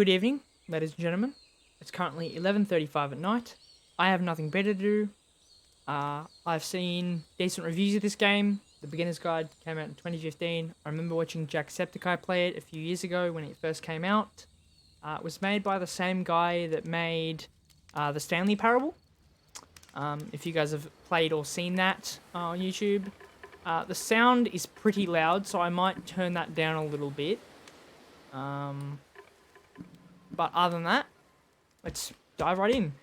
Good evening, ladies and gentlemen. It's currently 11:35 at night. I have nothing better to do. I've seen decent reviews of this game. The Beginner's Guide came out in 2015. I remember watching Jacksepticeye play it a few years ago when it first came out. It was made by the same guy that made the Stanley Parable. If you guys have played or seen that on YouTube. The sound is pretty loud, so I might turn that down a little bit. But other than that, let's dive right in.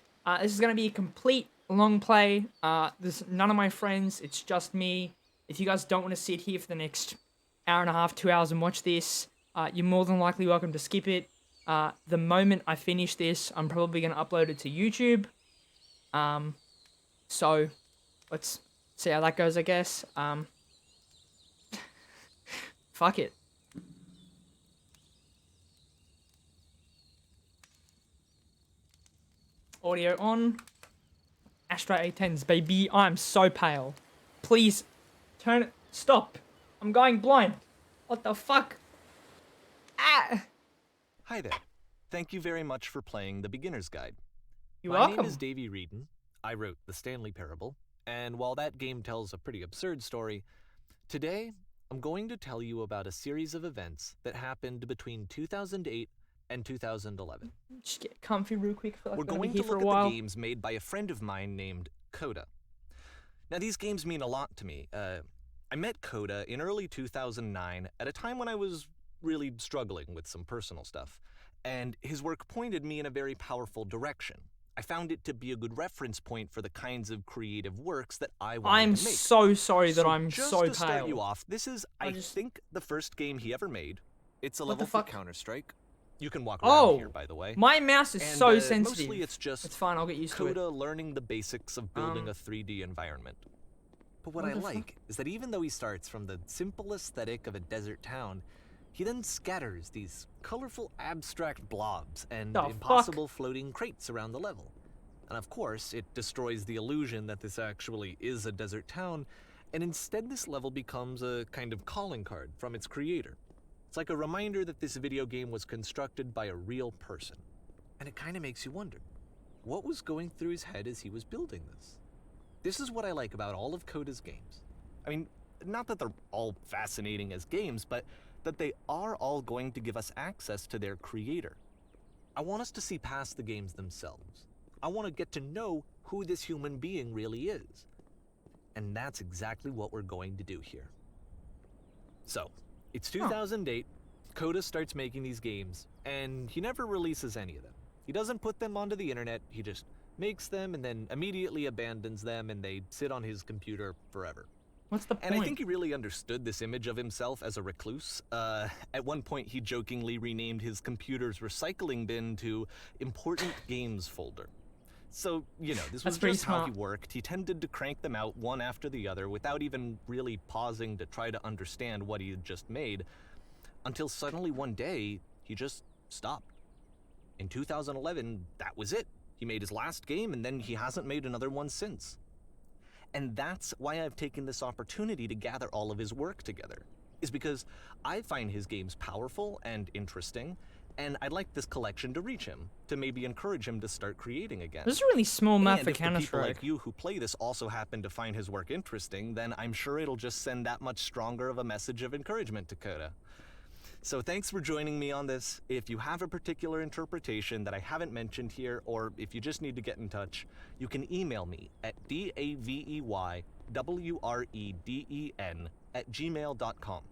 This is going to be a complete long play. There's none of my friends. It's just me. If you guys don't want to sit here for the next hour and a half, 2 hours and watch this, you're more than likely welcome to skip it. The moment I finish this, I'm probably going to upload it to YouTube. So let's see how that goes, I guess. Fuck it. Audio on. Astro A10s, baby. I'm so pale. Please, turn it. Stop. I'm going blind. What the fuck? Ah! Hi there. Thank you very much for playing The Beginner's Guide. You're My welcome. name is Davey Reedon. I wrote The Stanley Parable, and while that game tells a pretty absurd story, today I'm going to tell you about a series of events that happened between 2008 and 2011. Just get comfy real quick. I feel like We're I'm gonna going be to here for look a at while. the games made by a friend of mine named Coda. Now, these games mean a lot to me. I met Coda in early 2009 at a time when I was really struggling with some personal stuff, and his work pointed me in a very powerful direction. I found it to be a good reference point for the kinds of creative works that I wanted I'm to make. so sorry that I'm just so to start pale. you off, this is, I think, the first game he ever made. It's a What the level for fuck? Counter-Strike. You can walk around Oh, here, by the way. my mouse is And, so sensitive. mostly it's just It's fine, I'll get used to it. Coda learning the basics of building a 3D environment. But what I the fuck? like is that even though he starts from the simple aesthetic of a desert town, he then scatters these colorful abstract blobs and The impossible floating crates around the level. And of course, it destroys the illusion that this actually is a desert town, and instead this level becomes a kind of calling card from its creator. It's like a reminder that this video game was constructed by a real person. And it kind of makes you wonder, what was going through his head as he was building this? This is what I like about all of Coda's games. I mean, not that they're all fascinating as games, but that they are all going to give us access to their creator. I want us to see past the games themselves. I want to get to know who this human being really is. And that's exactly what we're going to do here. So, it's 2008, Coda starts making these games, and he never releases any of them. He doesn't put them onto the internet, he just makes them and then immediately abandons them, and they sit on his computer forever. What's the point? And I think he really understood this image of himself as a recluse. At one point, he jokingly renamed his computer's recycling bin to Important Games Folder. So, you know, this was just how he worked. He tended to crank them out one after the other without even really pausing to try to understand what he had just made, until suddenly one day, he just stopped. In 2011, that was it. He made his last game, and then he hasn't made another one since. And that's why I've taken this opportunity to gather all of his work together, is because I find his games powerful and interesting, and I'd like this collection to reach him, to maybe encourage him to start creating again. This is a really small map And for if the people Counter-Strike. like you who play this also happen to find his work interesting, then I'm sure it'll just send that much stronger of a message of encouragement to Coda. So thanks for joining me on this. If you have a particular interpretation that I haven't mentioned here, or if you just need to get in touch, you can email me at daveywreden@gmail.com.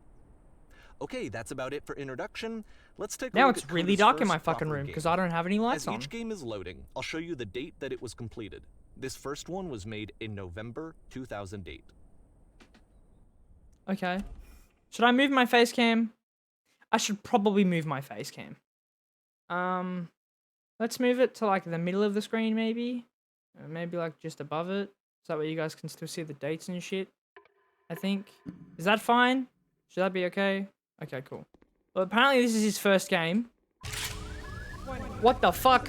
Okay, that's about it for introduction. Let's take a Now look it's at really Coda's dark in first my fucking proper room game. because I don't have any lights As on. each game is loading, I'll show you the date that it was completed. This first one was made in November 2008. Okay. Should I move my face cam? I should probably move my face cam. Let's move it to like the middle of the screen maybe. Maybe like just above it. So that way you guys can still see the dates and shit. I think. Is that fine? Should that be okay? Okay, cool. Well, apparently this is his first game. What the fuck?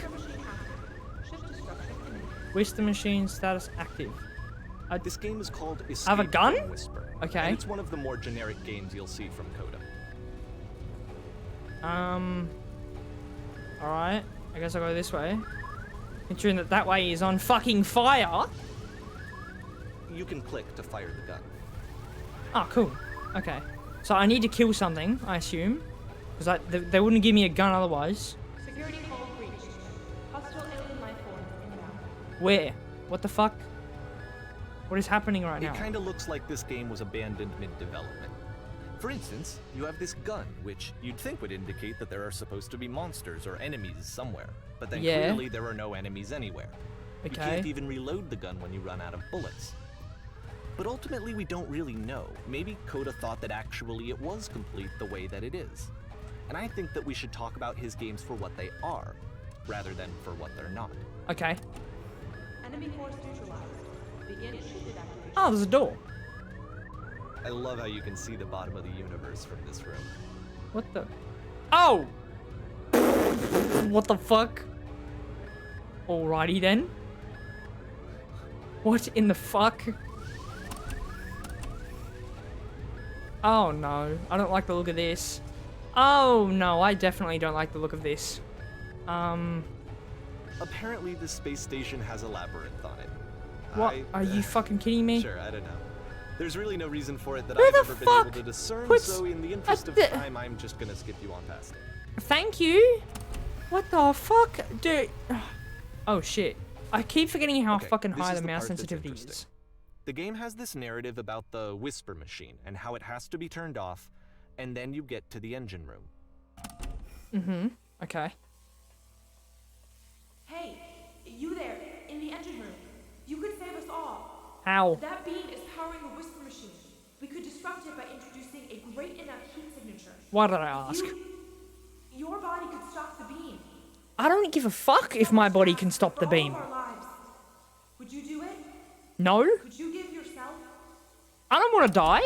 Wish the machine status active. This game is called Escape have a gun? from Whisper. Okay. And it's one of the more generic games you'll see from Coda. Alright. I guess I'll go this way. Considering that that way is on fucking fire. You can click to fire the gun. Oh, cool. Okay. So I need to kill something, I assume. Because they wouldn't give me a gun otherwise. Security call breached. Hostile alien life form inbound. Where? What the fuck? What is happening right now? It kind of looks like this game was abandoned mid-development. For instance, you have this gun, which you'd think would indicate that there are supposed to be monsters or enemies somewhere. But then clearly there are no enemies anywhere. You can't even reload the gun when you run out of bullets. But ultimately we don't really know. Maybe Coda thought that actually it was complete the way that it is. And I think that we should talk about his games for what they are, rather than for what they're not. Okay. Enemy force neutralized. Begin shield evacuation. Oh, there's a door. I love how you can see the bottom of the universe from this room. What the? Oh! What the fuck? Alrighty then. What in the fuck? Oh no, I don't like the look of this. Oh no, I definitely don't like the look of this. Apparently this space station has a labyrinth on it. What? Are you fucking kidding me? Sure, I don't know. There's really no reason for it that Who I've the ever been fuck able to discern, puts so in the interest of time, I'm just gonna skip you on past it. Thank you. What the fuck, dude? Oh shit! I keep forgetting how fucking this high is the mouse part that's sensitivity interesting. is. The game has this narrative about the whisper machine and how it has to be turned off, and then you get to the engine room. Mm-hmm. Okay. Hey, you there, in the engine room. You could save us all. How? That beam is powering the whisper machine. We could disrupt it by introducing a great enough heat signature. Why did I ask? Your body could stop the beam. I don't give a fuck if my body can stop the For all beam. of our lives. Would you do it? No? Could you give yourself? I don't want to die.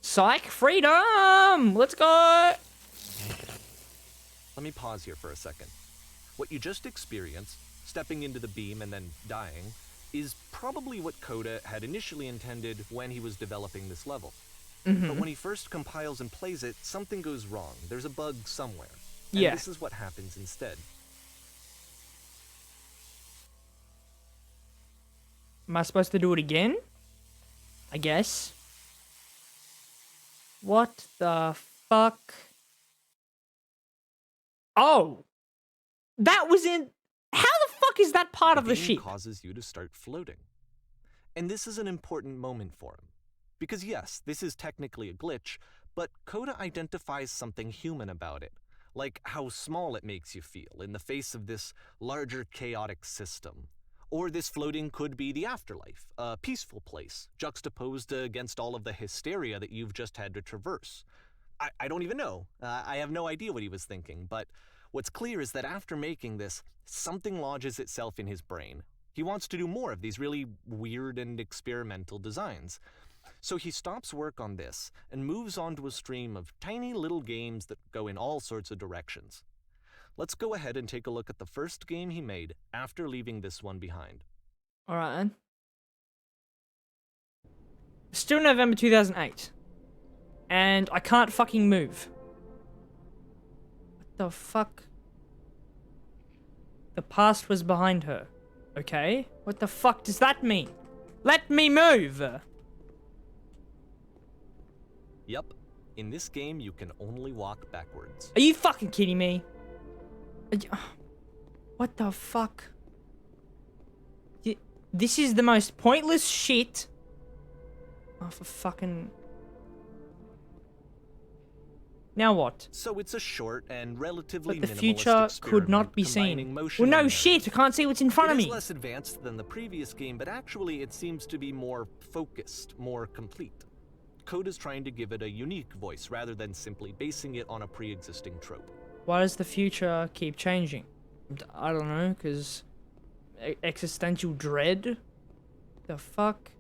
Psych, freedom! Let's go! Let me pause here for a second. What you just experienced, stepping into the beam and then dying, is probably what Coda had initially intended when he was developing this level. But when he first compiles and plays it, something goes wrong. There's a bug somewhere. And this is what happens instead. Am I supposed to do it again? I guess. What the fuck? Oh! That was in... How the fuck is that part of the game ship? Causes you to start floating. And this is an important moment for him. Because yes, this is technically a glitch, but Coda identifies something human about it. Like how small it makes you feel in the face of this larger chaotic system. Or this floating could be the afterlife, a peaceful place, juxtaposed against all of the hysteria that you've just had to traverse. I don't even know. I have no idea what he was thinking, but what's clear is that after making this, something lodges itself in his brain. He wants to do more of these really weird and experimental designs. So he stops work on this and moves on to a stream of tiny little games that go in all sorts of directions. Let's go ahead and take a look at the first game he made after leaving this one behind. Alright then. Still November 2008. And I can't fucking move. What the fuck? The past was behind her. Okay? What the fuck does that mean? Let me move! Yep, in this game you can only walk backwards. Are you fucking kidding me? What the fuck? This is the most pointless shit. Oh, for fucking... Now what? So it's a short and relatively But the minimalist future could not be experiment combining seen. motion Well, no and shit, I can't see what's in front It of is me. less advanced than the previous game, but actually it seems to be more focused, more complete. Coda's trying to give it a unique voice rather than simply basing it on a pre-existing trope. Why does the future keep changing? I don't know, because... existential dread? The fuck?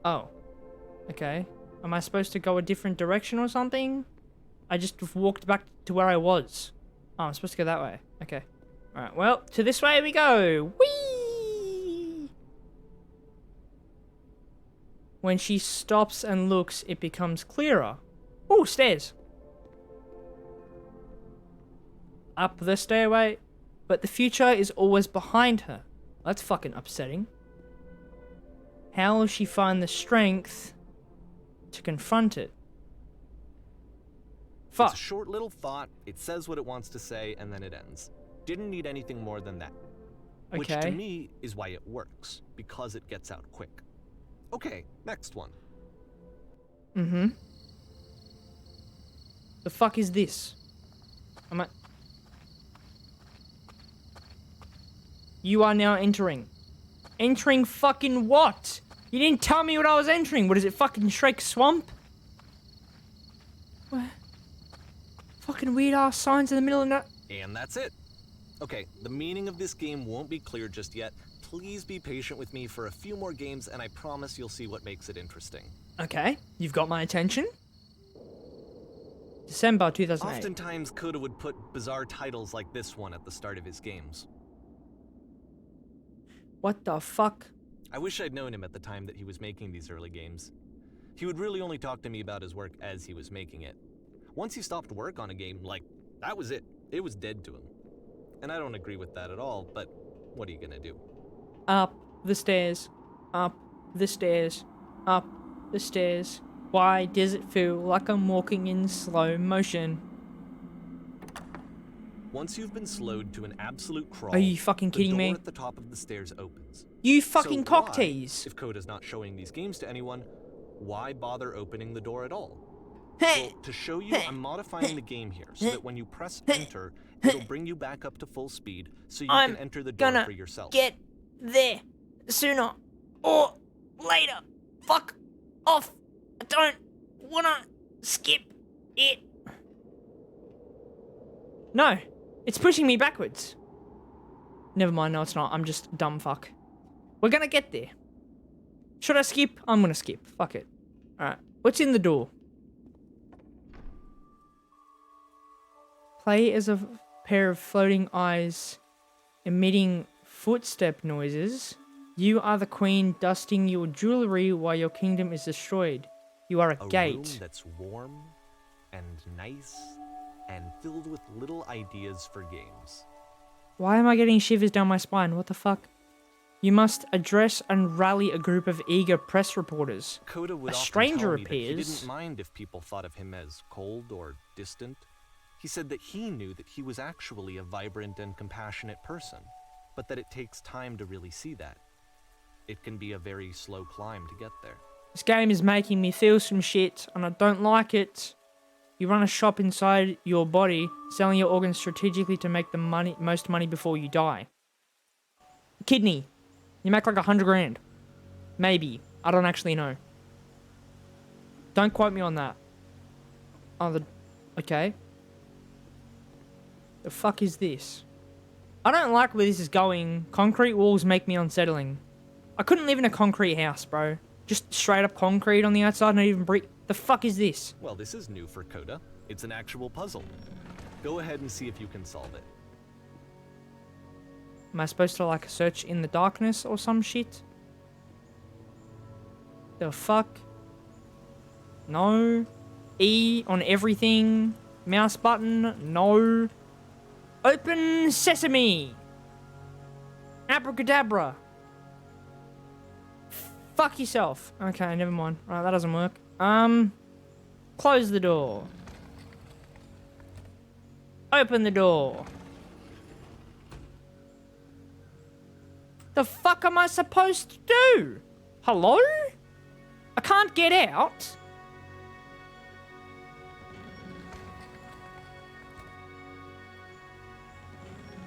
Oh. Okay. Am I supposed to go a different direction or something? I just walked back to where I was. Oh, I'm supposed to go that way. Okay. Alright, well, to this way we go. Whee! When she stops and looks, it becomes clearer. Oh, stairs. up the stairway, but the future is always behind her. That's fucking upsetting. How will she find the strength to confront it? Fuck. It's a short little thought, it says what it wants to say, and then it ends. Didn't need anything more than that. Which to Okay. me is why it works, because it gets out quick. Okay, next one. Mm-hmm. The fuck is this? Am I... You are now entering. Entering fucking what? You didn't tell me what I was entering. What is it, fucking Shrek Swamp? What? Fucking weird ass signs in the middle of that. And that's it. Okay, the meaning of this game won't be clear just yet. Please be patient with me for a few more games, and I promise you'll see what makes it interesting. Okay, you've got my attention. December 2008. Oftentimes, Coda would put bizarre titles like this one at the start of his games. What the fuck? I wish I'd known him at the time that he was making these early games. He would really only talk to me about his work as he was making it. Once he stopped work on a game, that was it. It was dead to him. And I don't agree with that at all, but what are you gonna do? Up the stairs. Up the stairs. Up the stairs. Why does it feel like I'm walking in slow motion? Once you've been slowed to an absolute crawl, Are you fucking kidding the door me? at the top of the stairs opens. You fucking So cock why, tease. if Coda's not showing these games to anyone, why bother opening the door at all? Well, to show you, I'm modifying the game here so that when you press enter, it'll bring you back up to full speed so you can enter the door for yourself. Get there sooner or later. Fuck off. I don't wanna skip it. No, it's pushing me backwards. Never mind, no it's not. I'm just a dumb fuck. We're gonna get there. Should I skip? I'm gonna skip. Fuck it. Alright, what's in the door? Play as a pair of floating eyes emitting footstep noises. You are the queen dusting your jewelry while your kingdom is destroyed. You are a A gate. room that's warm and nice and filled with little ideas for games. Why am I getting shivers down my spine? What the fuck? You must address and rally a group of eager press reporters. Coda would A often stranger tell me that he appears. didn't mind if people thought of him as cold or distant. He said that he knew that he was actually a vibrant and compassionate person, but that it takes time to really see that. It can be a very slow climb to get there. This game is making me feel some shit, and I don't like it. You run a shop inside your body, selling your organs strategically to make the most money before you die. Kidney. You make like 100 grand. Maybe. I don't actually know. Don't quote me on that. Okay. The fuck is this? I don't like where this is going. Concrete walls make me unsettling. I couldn't live in a concrete house, bro. Just straight up concrete on the outside, not even brick. The fuck is this? Well, this is new for Coda. It's an actual puzzle. Go ahead and see if you can solve it. Am I supposed to like search in the darkness or some shit? The fuck? No. E on everything. Mouse button. No. Open sesame. Abracadabra. Fuck yourself. Okay, never mind. Right, that doesn't work. Close the door. Open the door. The fuck am I supposed to do? Hello? I can't get out?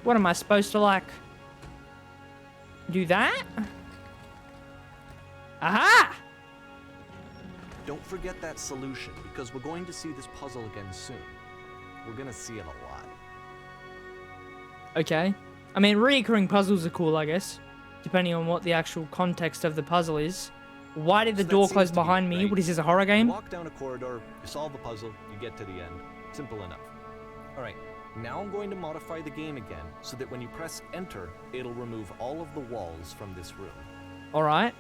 What am I supposed to, like, do that? Aha! Don't forget that solution, because we're going to see this puzzle again soon. We're gonna see it a lot. Okay. I mean, recurring puzzles are cool, I guess. Depending on what the actual context of the puzzle is. Why did the So that door seems close to be behind me? right. What is this, a horror You game? walk down a corridor, you solve the puzzle, you get to the end. Simple enough. Alright, now I'm going to modify the game again, so that when you press enter, it'll remove all of the walls from this room. Alright.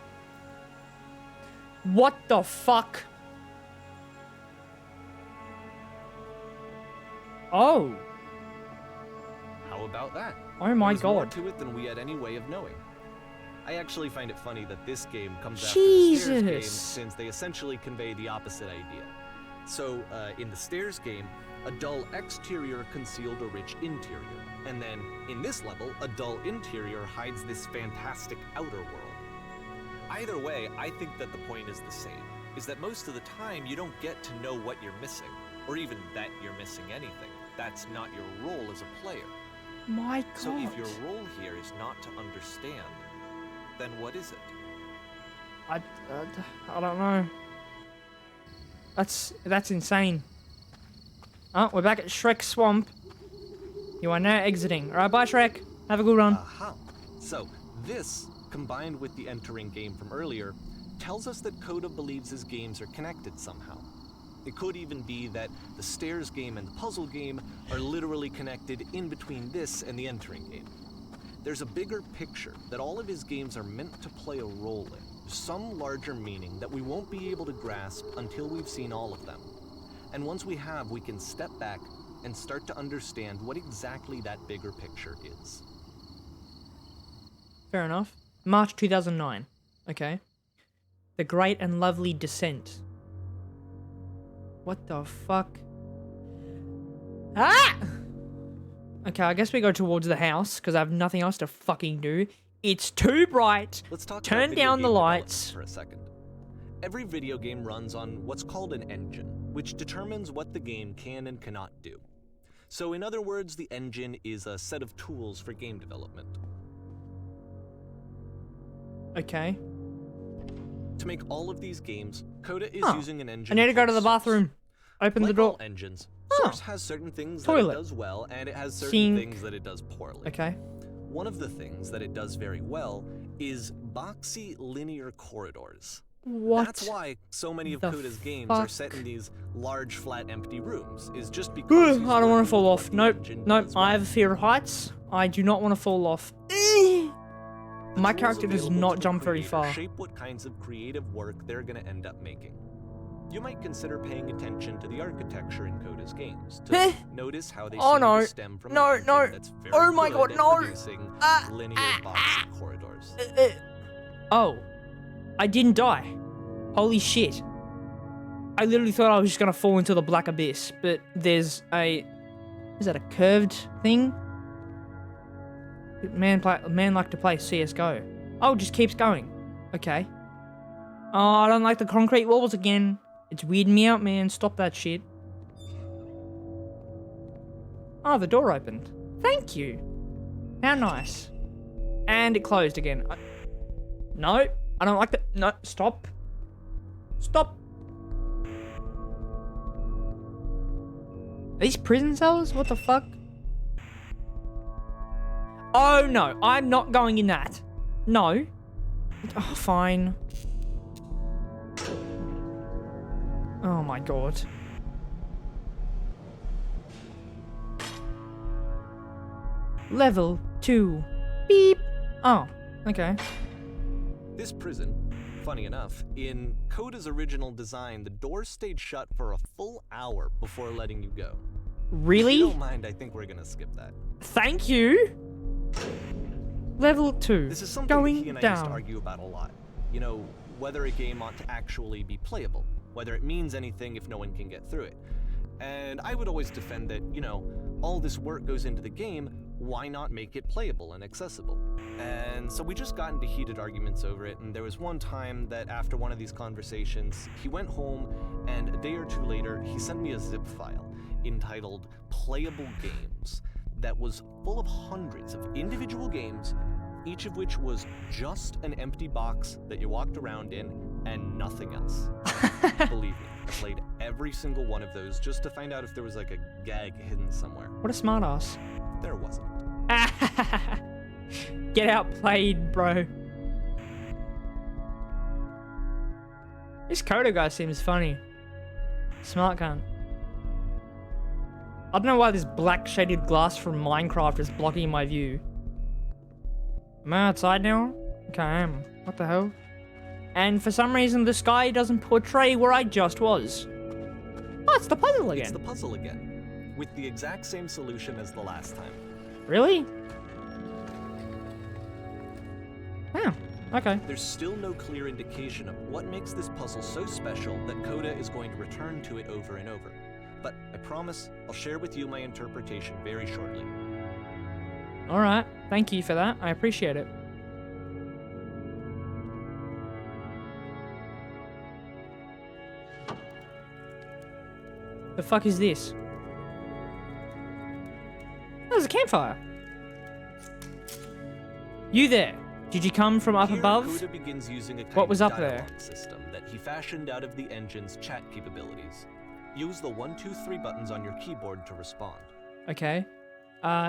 What the fuck? Oh. about that? Oh my There's more god. to it than we had any way of knowing. I actually find it funny that this game comes after the Stairs game, Jesus. since they essentially convey the opposite idea. So, in the Stairs game, a dull exterior concealed a rich interior. And then, in this level, a dull interior hides this fantastic outer world. Either way, I think that the point is the same, is that most of the time you don't get to know what you're missing, or even that you're missing anything. That's not your role as a player. My god. So if your role here is not to understand, then what is it? I don't know. That's insane. Oh, we're back at Shrek Swamp. You are now exiting. Alright, bye Shrek. Have a good run. Aha. So this, combined with the entering game from earlier, tells us that Coda believes his games are connected somehow. It could even be that the Stairs game and the puzzle game are literally connected in between this and the entering game. There's a bigger picture that all of his games are meant to play a role in, some larger meaning that we won't be able to grasp until we've seen all of them. And once we have, we can step back and start to understand what exactly that bigger picture is. Fair enough. March 2009. Okay. The Great and Lovely Descent. What the fuck? Ah! Okay, I guess we go towards the house, because I have nothing else to fucking do. It's too bright. Let's talk Turn about video down the game lights. development for a second. Every video game runs on what's called an engine, which determines what the game can and cannot do. So in other words, the engine is a set of tools for game development. Okay. To make all of these games, Coda is Huh. using an I engine need to go to called the bathroom. Open Source. the Like door. all engines, Oh. Source has certain things Toilet. that it does well, and it has certain Sink. things that it does poorly. Okay. One of the things that it does very well is boxy linear corridors. What? That's why so many of the Coda's games are fuck? set in these large, flat, empty rooms, is just because Ugh, he's I don't want working to fall with off. what the Nope. engine Nope. does I well. have a fear of heights. I do not want to fall off. The My tools character does available not to the jump very creator far. Shape what kinds of creative work they're going to end up making. You might consider paying attention to the architecture in Coda's games to Heh. notice how they Oh, seem no. to stem from No, an engine no. that's very Oh my good God, at no. producing linear boxy corridors. Oh. I didn't die. Holy shit. I literally thought I was just gonna fall into the black abyss, but there's a... Is that a curved thing? Man like to play CSGO. Oh, it just keeps going. Okay. Oh, I don't like the concrete walls again. It's weirding me out, man. Stop that shit. Oh, the door opened. Thank you. How nice. And it closed again. No, I don't like that. No, stop. Stop. Are these prison cells? What the fuck? Oh no, I'm not going in that. No. Oh, fine. Oh my god. Level 2. Beep. Oh, okay. This prison, funny enough, in Coda's original design, the doors stayed shut for a full hour before letting you go. If you Really? don't mind, I think we're gonna skip that. Thank you. Level 2. This is something that Going he and I used to down. argue about a lot. You know, whether a game ought to actually be playable, whether it means anything if no one can get through it. And I would always defend that, you know, all this work goes into the game, why not make it playable and accessible? And so we just got into heated arguments over it, and there was one time that after one of these conversations, he went home, and a day or two later, he sent me a zip file entitled Playable Games that was full of hundreds of individual games, each of which was just an empty box that you walked around in and nothing else. Believe me, I played every single one of those just to find out if there was like a gag hidden somewhere. What a smartass. There wasn't. Get outplayed, bro. This Coda guy seems funny. Smart cunt. I don't know why this black shaded glass from Minecraft is blocking my view. Am I outside now? Okay, I am. What the hell? And for some reason, the sky doesn't portray where I just was. Oh, it's the puzzle again. It's the puzzle again, with the exact same solution as the last time. Really? Oh, okay. There's still no clear indication of what makes this puzzle so special that Coda is going to return to it over and over. But I promise I'll share with you my interpretation very shortly. Alright, thank you for that. I appreciate it. The fuck is this? There's a campfire. You there? Did you come from up Here, above? Coda begins using a kind What was of up there? dialogue system that he fashioned out of the engine's chat capabilities. Use the 1, 2, 3 buttons on your keyboard to respond. Okay.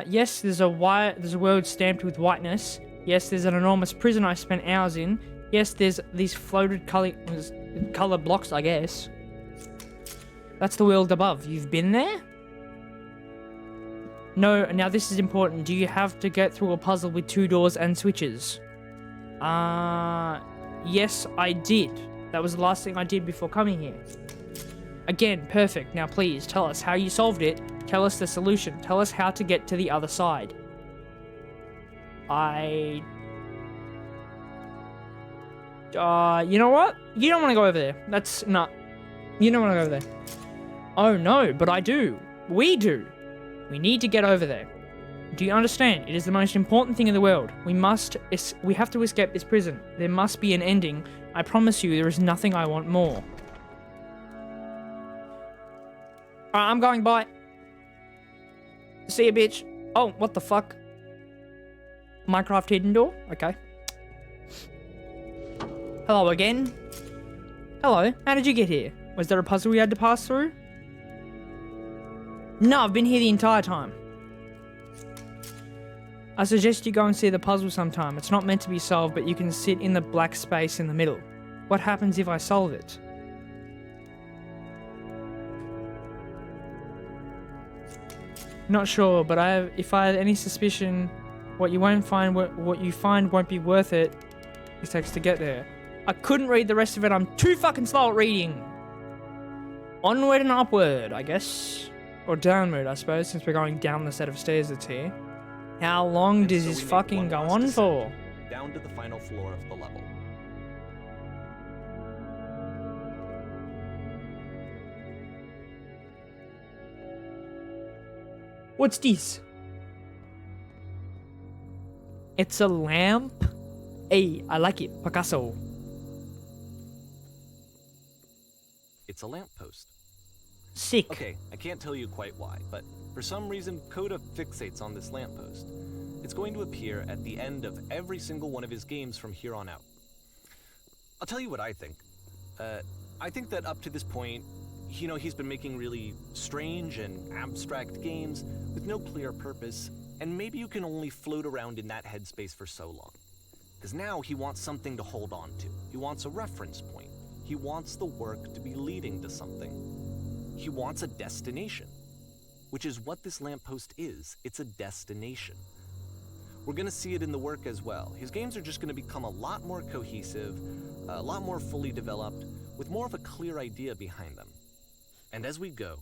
Yes, there's a world stamped with whiteness. Yes, there's an enormous prison I spent hours in. Yes, there's these floated color blocks, I guess. That's the world above. You've been there? No, now this is important. Do you have to get through a puzzle with 2 doors and switches? Yes, I did. That was the last thing I did before coming here. Again, perfect. Now please, tell us how you solved it. Tell us the solution. Tell us how to get to the other side. You know what? You don't want to go over there. That's not... You don't want to go over there. Oh no, but I do. We do. We need to get over there. Do you understand? It is the most important thing in the world. We have to escape this prison. There must be an ending. I promise you, there is nothing I want more. Alright, I'm going by. See ya, bitch. Oh, what the fuck? Minecraft hidden door? Okay. Hello again. Hello, how did you get here? Was there a puzzle we had to pass through? No, I've been here the entire time. I suggest you go and see the puzzle sometime. It's not meant to be solved, but you can sit in the black space in the middle. What happens if I solve it? Not sure, but if I have any suspicion what you find won't be worth it takes to get there. I couldn't read the rest of it. I'm too fucking slow at reading. Onward and upward, I guess. Or downward, I suppose, since we're going down the set of stairs that's here. How long does this fucking go on for? Down to the final floor of the level. What's this? It's a lamp? Hey, I like it. Picasso. It's a lamppost. Sick. Okay, I can't tell you quite why, but for some reason, Coda fixates on this lamppost. It's going to appear at the end of every single one of his games from here on out. I'll tell you what I think. I think that up to this point, he's been making really strange and abstract games with no clear purpose, and maybe you can only float around in that headspace for so long. Because now he wants something to hold on to. He wants a reference point. He wants the work to be leading to something. He wants a destination, which is what this lamppost is. It's a destination. We're going to see it in the work as well. His games are just going to become a lot more cohesive, a lot more fully developed, with more of a clear idea behind them. And as we go,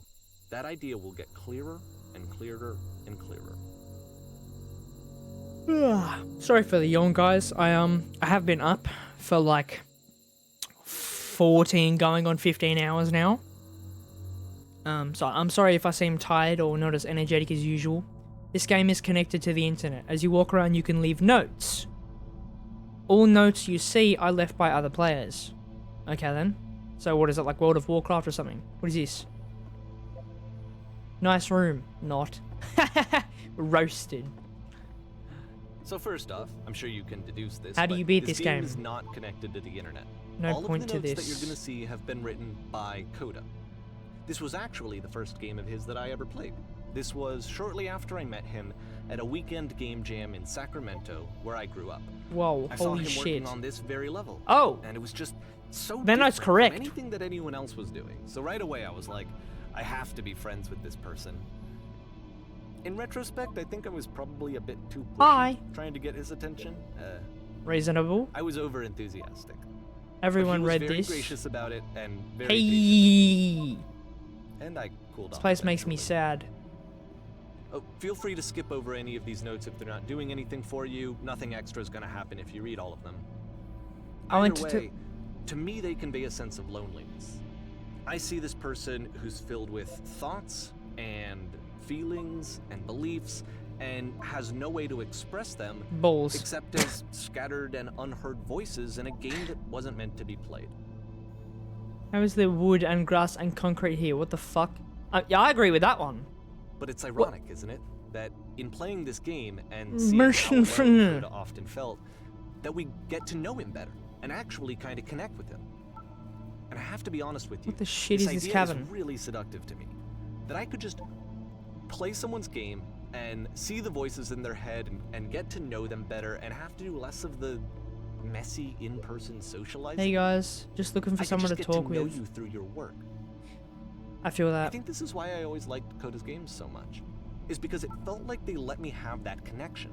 that idea will get clearer and clearer and clearer. Sorry for the yawn, guys. I have been up for like 14 going on 15 hours now. So I'm sorry if I seem tired or not as energetic as usual. This game is connected to the internet. As you walk around, you can leave notes. All notes you see are left by other players. Okay then. So what is it, like World of Warcraft or something? What is this? Nice room. Not. Roasted. So first off, I'm sure you can deduce this. How do you beat this game? This game is not connected to the internet. No All point of the to notes this. that you're going to see have been written by Coda. This was actually the first game of his that I ever played. This was shortly after I met him at a weekend game jam in Sacramento, where I grew up. Whoa, I saw holy him shit. working on this very level. Oh! And it was just so Then that's different correct. from anything that anyone else was doing. So right away I was like, I have to be friends with this person. In retrospect, I think I was probably a bit too pushy, Hi. trying to get his attention. Reasonable. I was over enthusiastic. Everyone But he was read very this. gracious about it and very patient. Hey! And I cooled off. This place makes me eventually. sad. Oh, feel free to skip over any of these notes if they're not doing anything for you. Nothing extra is going to happen if you read all of them. I went Either way, to me they convey a sense of loneliness. I see this person who's filled with thoughts and feelings and beliefs and has no way to express them balls. except as scattered and unheard voices in a game that wasn't meant to be played. How is there wood and grass and concrete here? What the fuck? Yeah, I agree with that one. But it's ironic, isn't it, that in playing this game and seeing how Merchant alone friend. Coda often felt, that we get to know him better and actually kind of connect with him. And I have to be honest with you, What the shit is this idea cabin? is really seductive to me. That I could just play someone's game and see the voices in their head and get to know them better and have to do less of the messy in-person socializing. Hey guys, just looking for someone to talk know with. you through your work. I feel I that. think this is why I always liked Coda's games so much, is because it felt like they let me have that connection.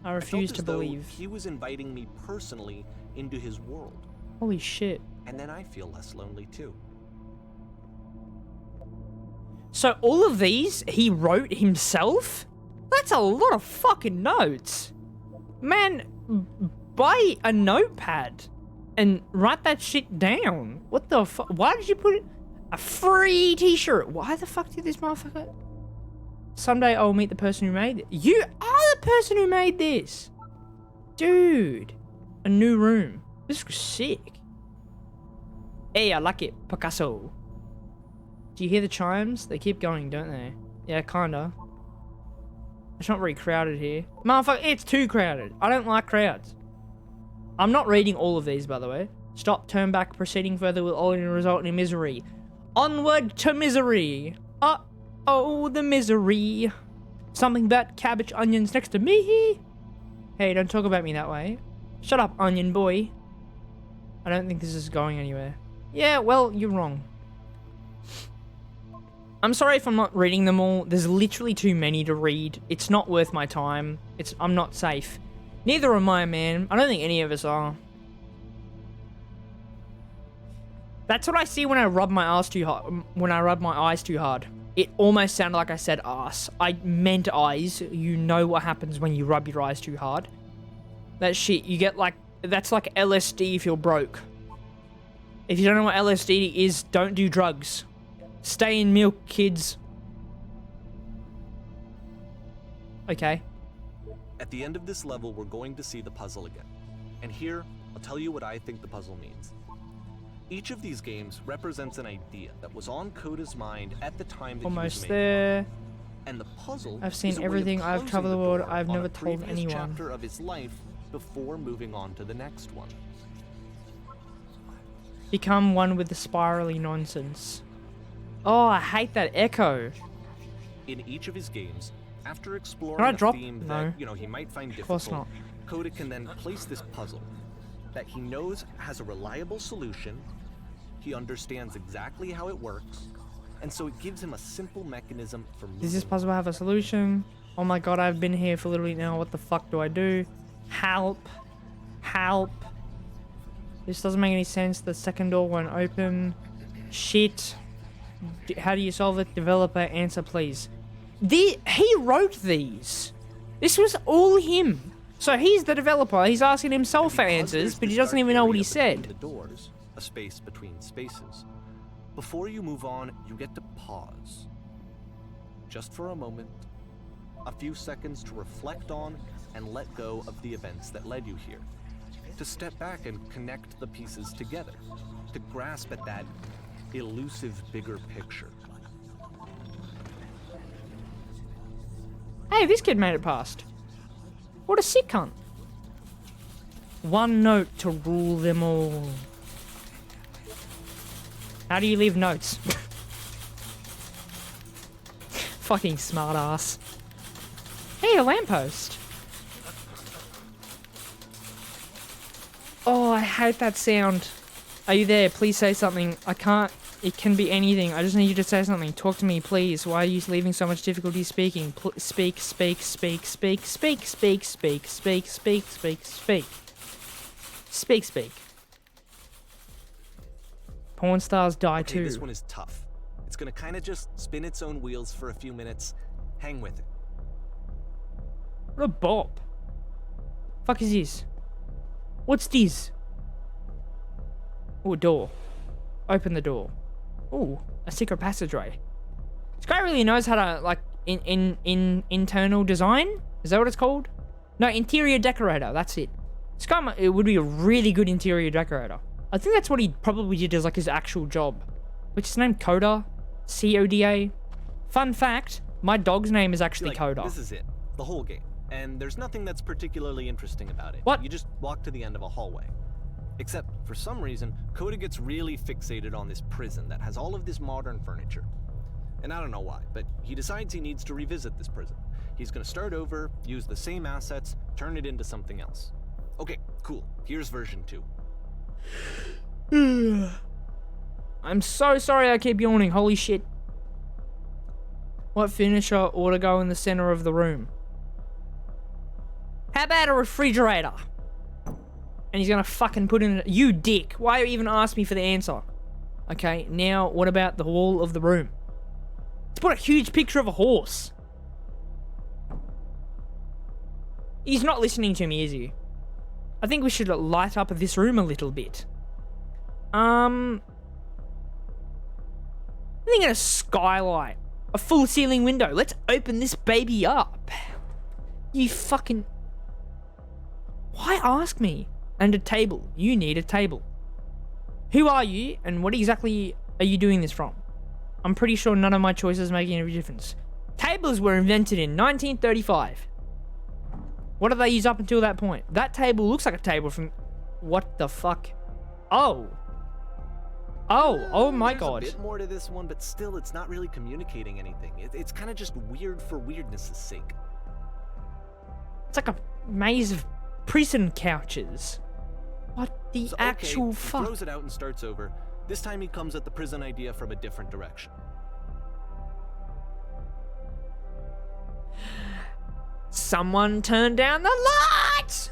I I refuse felt to as though believe. he was inviting me personally into his world, Holy shit. and then I feel less lonely too. So all of these he wrote himself? That's a lot of fucking notes. Man, buy a notepad and write that shit down. What the fuck? Why did you put it? A free t-shirt. Why the fuck did this motherfucker? Someday I'll meet the person who made it. You are the person who made this. Dude. A new room. This was sick. Hey, I like it. Picasso. Do you hear the chimes? They keep going, don't they? Yeah, kinda. It's not very crowded here. Motherfucker, it's too crowded. I don't like crowds. I'm not reading all of these, by the way. Stop, turn back, proceeding further will only result in misery. Onward to misery. Uh-oh, the misery. Something about cabbage onions next to me. Hey, don't talk about me that way. Shut up, onion boy. I don't think this is going anywhere. Yeah, well, you're wrong. I'm sorry if I'm not reading them all. There's literally too many to read. It's not worth my time. I'm not safe. Neither am I, man. I don't think any of us are. That's what I see when I rub my ass too hard. When I rub my eyes too hard. It almost sounded like I said ass. I meant eyes. You know what happens when you rub your eyes too hard. That shit, you get like... That's like LSD if you're broke. If you don't know what LSD is, don't do drugs. Stay in milk, kids. Okay. At the end of this level, we're going to see the puzzle again. And here, I'll tell you what I think the puzzle means. Each of these games represents an idea that was on Coda's mind at the time that he was Almost making it. there. And the puzzle I've seen is a way of everything. I've closing traveled the world. door I've on never a told previous anyone. chapter of his life before moving on to the next one. Become one with the spirally nonsense. Oh, I hate that echo. In each of his games, after Can I exploring a drop? theme No. that, he might find Of course difficult, not. Coda can then place this puzzle that he knows has a reliable solution, he understands exactly how it works, and so it gives him a simple mechanism for moving. Does this puzzle have a solution? Oh my god, I've been here for literally now. What the fuck do I do? Help. Help. This doesn't make any sense. The second door won't open. Shit. How do you solve it? Developer, answer please. He wrote these. This was all him. So he's the developer. He's asking himself for Because answers, there's but he this doesn't dark even know what area he between said. The doors, a space between spaces. Before you move on, you get to pause. Just for a moment. A few seconds to reflect on and let go of the events that led you here. To step back and connect the pieces together. To grasp at that elusive bigger picture. Hey, this kid made it past. What a sick cunt. One note to rule them all. How do you leave notes? Fucking smartass. Hey, a lamppost. Oh, I hate that sound. Are you there? Please say something. I can't. It can be anything. I just need you to say something. Talk to me, please. Why are you leaving so much difficulty speaking? Speak, speak, speak, speak, speak, speak, speak, speak, speak, speak, speak. Speak, speak. Porn stars die Okay, too. this one is tough. It's gonna kinda just spin its own wheels for a few minutes. Hang with it. What a bop. Fuck is this? What's this? Oh, a door. Open the door. Oh, a secret passageway. This guy really knows how to, like, in internal design? Is that what it's called? No, interior decorator. That's it. This guy it would be a really good interior decorator. I think that's what he probably did as, like, his actual job. Which is his name? Coda? C-O-D-A? Fun fact, my dog's name is actually Like, Coda. this is it. The whole game. And there's nothing that's particularly interesting about it. What? You just walk to the end of a hallway. Except, for some reason, Coda gets really fixated on this prison that has all of this modern furniture. And I don't know why, but he decides he needs to revisit this prison. He's gonna start over, use the same assets, turn it into something else. Okay, cool. Here's version 2. I'm so sorry I keep yawning. Holy shit. What furniture ought to go in the center of the room? How about a refrigerator? And he's gonna fucking put in you dick. Why even ask me for the answer? Okay, now what about the wall of the room? Let's put a huge picture of a horse. He's not listening to me, is he? I think we should light up this room a little bit. I think a skylight. A full ceiling window. Let's open this baby up. You fucking... Why ask me? And a table. You need a table. Who are you and what exactly are you doing this from? I'm pretty sure none of my choices make any difference. Tables were invented in 1935. What did they use up until that point? That table looks like a table from... What the fuck? Oh. Oh my god. There's a bit more to this one, but still it's not really communicating anything. It's kind of just weird for weirdness' sake. It's like a maze of prison couches. What the actual fuck? He throws it out and starts over. This time he comes at the prison idea from a different direction. Someone turn down the lights!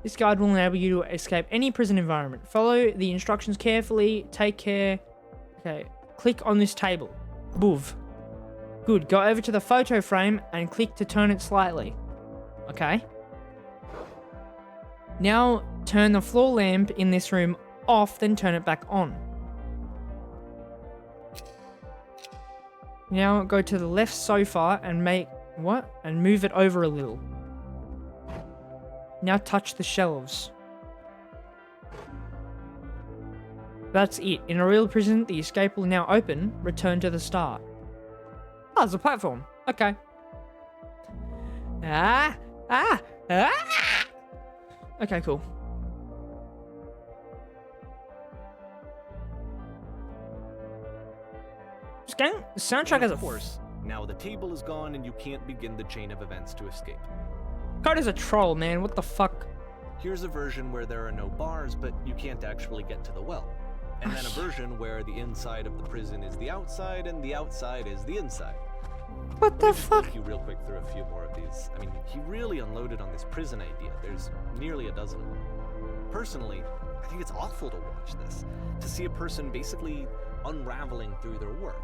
This guide will enable you to escape any prison environment. Follow the instructions carefully. Take care. Okay. Click on this table. Boov. Good. Go over to the photo frame and click to turn it slightly. Okay. Now turn the floor lamp in this room off, then turn it back on. Now go to the left sofa and make... What? And move it over a little. Now touch the shelves. That's it. In a real prison, the escape will now open. Return to the start. Oh, there's a platform. Okay. Okay, cool. This game, the soundtrack has a... Of course, now the table is gone and you can't begin the chain of events to escape. Code is a troll, man. What the fuck? Here's a version where there are no bars, but you can't actually get to the well. And then a version where the inside of the prison is the outside and the outside is the inside. What the fuck? Take you real quick through a few more of these. I mean, he really unloaded on this prison idea. There's nearly a dozen of them. Personally, I think it's awful to watch this. To see a person basically unraveling through their work.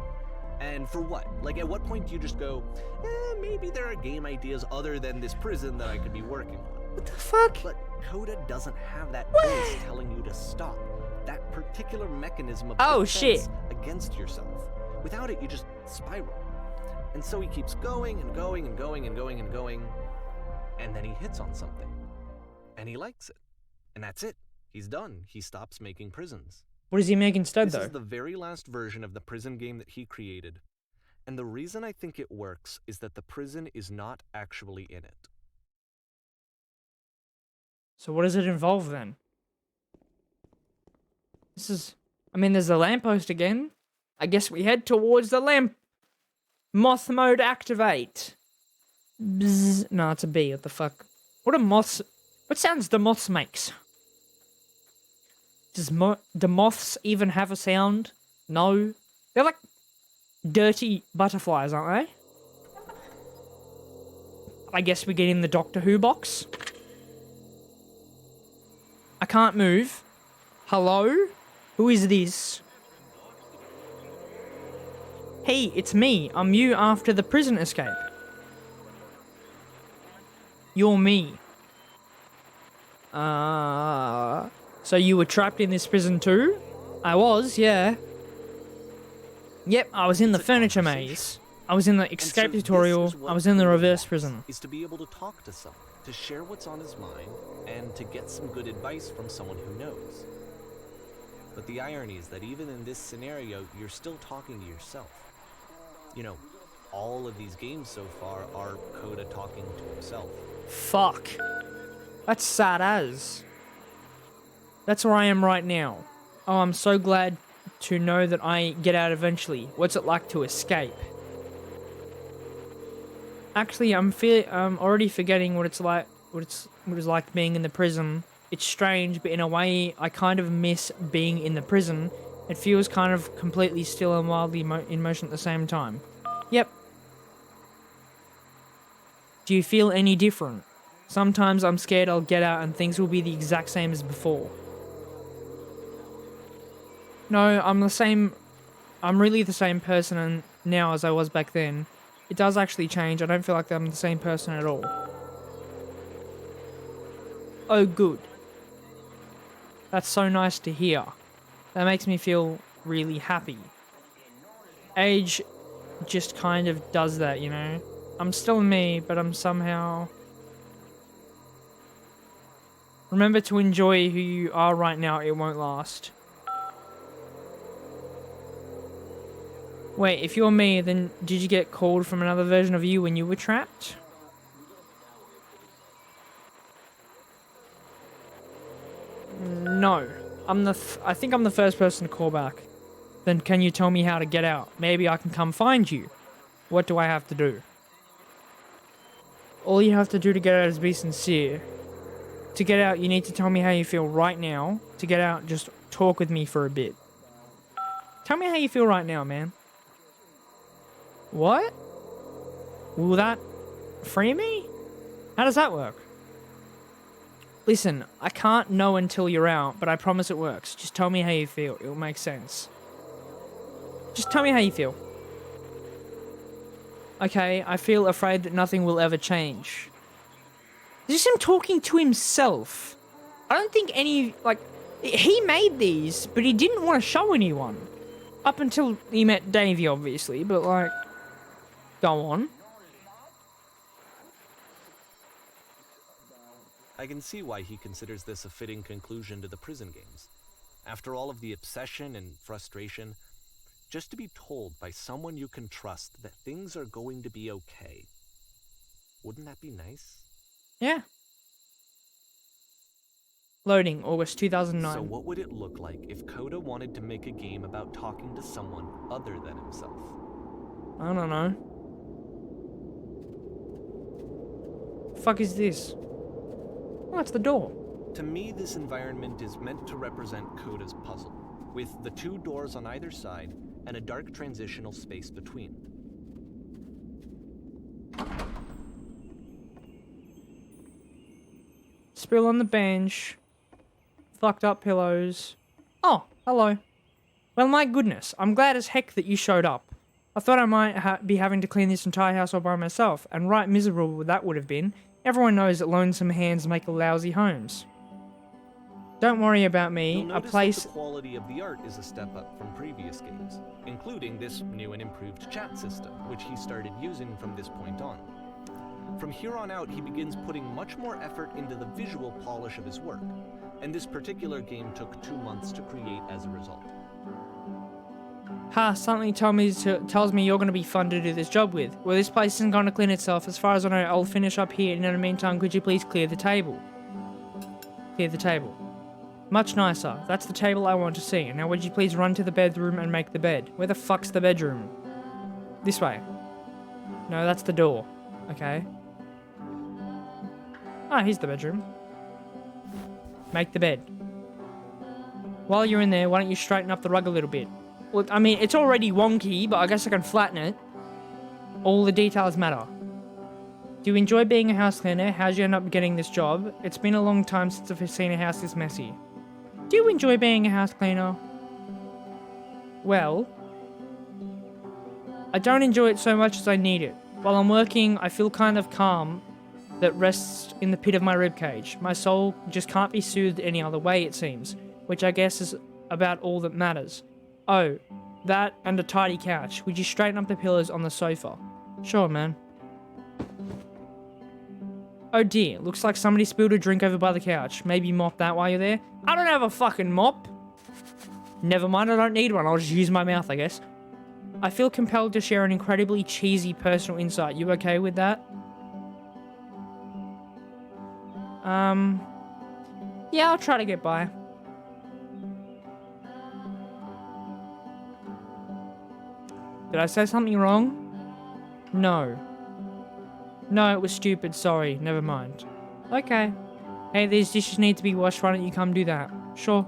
And for what? Like, at what point do you just go, maybe there are game ideas other than this prison that I could be working on? What the fuck? But Coda doesn't have that voice telling you to stop. That particular mechanism of defense against yourself. Without it, you just spiral. And so he keeps going and going and going and going and going. And then he hits on something. And he likes it. And that's it. He's done. He stops making prisons. What does he make instead, though? This is the very last version of the prison game that he created. And the reason I think it works is that the prison is not actually in it. So what does it involve, then? This is... I mean, there's the lamppost again. I guess we head towards the lamp. Moth mode activate. Bzz. No, it's a bee. What the fuck? What are moths... What sounds the moths makes? Does the moths even have a sound? No. They're like dirty butterflies, aren't they? I guess we get in the Doctor Who box. I can't move. Hello? Who is this? Hey, it's me. I'm you after the prison escape. You're me. So you were trapped in this prison too? I was, yeah. Yep, I was in the It's a furniture conversation. maze. I was in the And so escape this tutorial. is what I was in the Coda reverse wants, prison. is to be able to talk to someone, to share what's on his mind, and to get some good advice from someone who knows. But the irony is that even in this scenario, you're still talking to yourself. You know, all of these games so far are Coda talking to himself. Fuck. That's sad as. That's where I am right now. Oh, I'm so glad to know that I get out eventually. What's it like to escape? Actually, I'm already forgetting what it's like. What it was like being in the prison. It's strange, but in a way, I kind of miss being in the prison. It feels kind of completely still and wildly in motion at the same time. Yep. Do you feel any different? Sometimes I'm scared I'll get out and things will be the exact same as before. No, I'm the same. I'm really the same person now as I was back then. It does actually change. I don't feel like I'm the same person at all. Oh, good. That's so nice to hear. That makes me feel really happy. Age just kind of does that, you know? I'm still me, but I'm somehow... Remember to enjoy who you are right now, it won't last. Wait, if you're me, then did you get called from another version of you when you were trapped? No. I think I'm the first person to call back. Then can you tell me how to get out? Maybe I can come find you. What do I have to do? All you have to do to get out is be sincere. To get out, you need to tell me how you feel right now. To get out, just talk with me for a bit. Tell me how you feel right now, man. What? Will that free me? How does that work? Listen, I can't know until you're out, but I promise it works. Just tell me how you feel. It'll make sense. Just tell me how you feel. Okay, I feel afraid that nothing will ever change. This is him talking to himself. I don't think he made these, but he didn't want to show anyone. Up until he met Davey, obviously, but like, go on. I can see why he considers this a fitting conclusion to the prison games. After all of the obsession and frustration, just to be told by someone you can trust that things are going to be okay. Wouldn't that be nice? Yeah. Loading, August 2009. So what would it look like if Coda wanted to make a game about talking to someone other than himself? I don't know. Fuck is this? Oh, it's the door. To me, this environment is meant to represent Coda's puzzle, with the two doors on either side and a dark transitional space between. Spill on the bench. Fucked up pillows. Oh, hello. Well, my goodness, I'm glad as heck that you showed up. I thought I might be having to clean this entire house all by myself, and right miserable that would have been. Everyone knows that lonesome hands make lousy homes. Don't worry about me. You'll notice that the quality of the art is a step up from previous games, including this new and improved chat system, which he started using from this point on. From here on out, he begins putting much more effort into the visual polish of his work, and this particular game took 2 months to create as a result. Ha, something tells me you're going to be fun to do this job with. Well, this place isn't going to clean itself. As far as I know, I'll finish up here, and in the meantime, could you please clear the table? Clear the table. Much nicer. That's the table I want to see. Now would you please run to the bedroom and make the bed? Where the fuck's the bedroom? This way. No, that's the door. Okay. Ah, here's the bedroom. Make the bed. While you're in there, why don't you straighten up the rug a little bit? Well, I mean, it's already wonky, but I guess I can flatten it. All the details matter. Do you enjoy being a house cleaner? How'd you end up getting this job? It's been a long time since I've seen a house this messy. Do you enjoy being a house cleaner? Well, I don't enjoy it so much as I need it. While I'm working, I feel kind of calm that rests in the pit of my ribcage. My soul just can't be soothed any other way, it seems, which I guess is about all that matters. Oh, that and a tidy couch. Would you straighten up the pillows on the sofa? Sure, man. Oh dear, looks like somebody spilled a drink over by the couch. Maybe mop that while you're there? I don't have a fucking mop! Never mind, I don't need one. I'll just use my mouth, I guess. I feel compelled to share an incredibly cheesy personal insight. You okay with that? Yeah, I'll try to get by. Did I say something wrong? No. No, it was stupid. Sorry. Never mind. Okay. Hey, these dishes need to be washed. Why don't you come do that? Sure.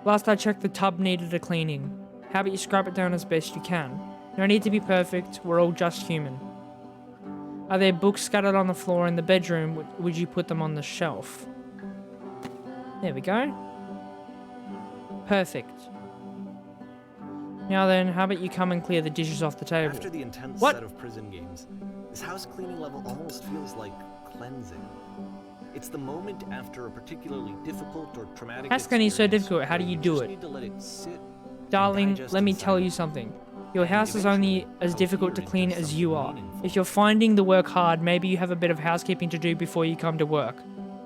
Last I checked, the tub needed a cleaning. How about you scrub it down as best you can? No need to be perfect. We're all just human. Are there books scattered on the floor in the bedroom? Would you put them on the shelf? There we go. Perfect. Now then, how about you come and clear the dishes off the table? After the intense What? set of prison games, this house cleaning level almost feels like cleansing. It's the moment after a particularly difficult or traumatic House cleaning is so experience difficult. How do where you do just it? need to let it sit and Darling, digest let me in tell you silence. something. Your house is only as difficult to clean as you are. meaningful. If you're finding the work hard, maybe you have a bit of housekeeping to do before you come to work.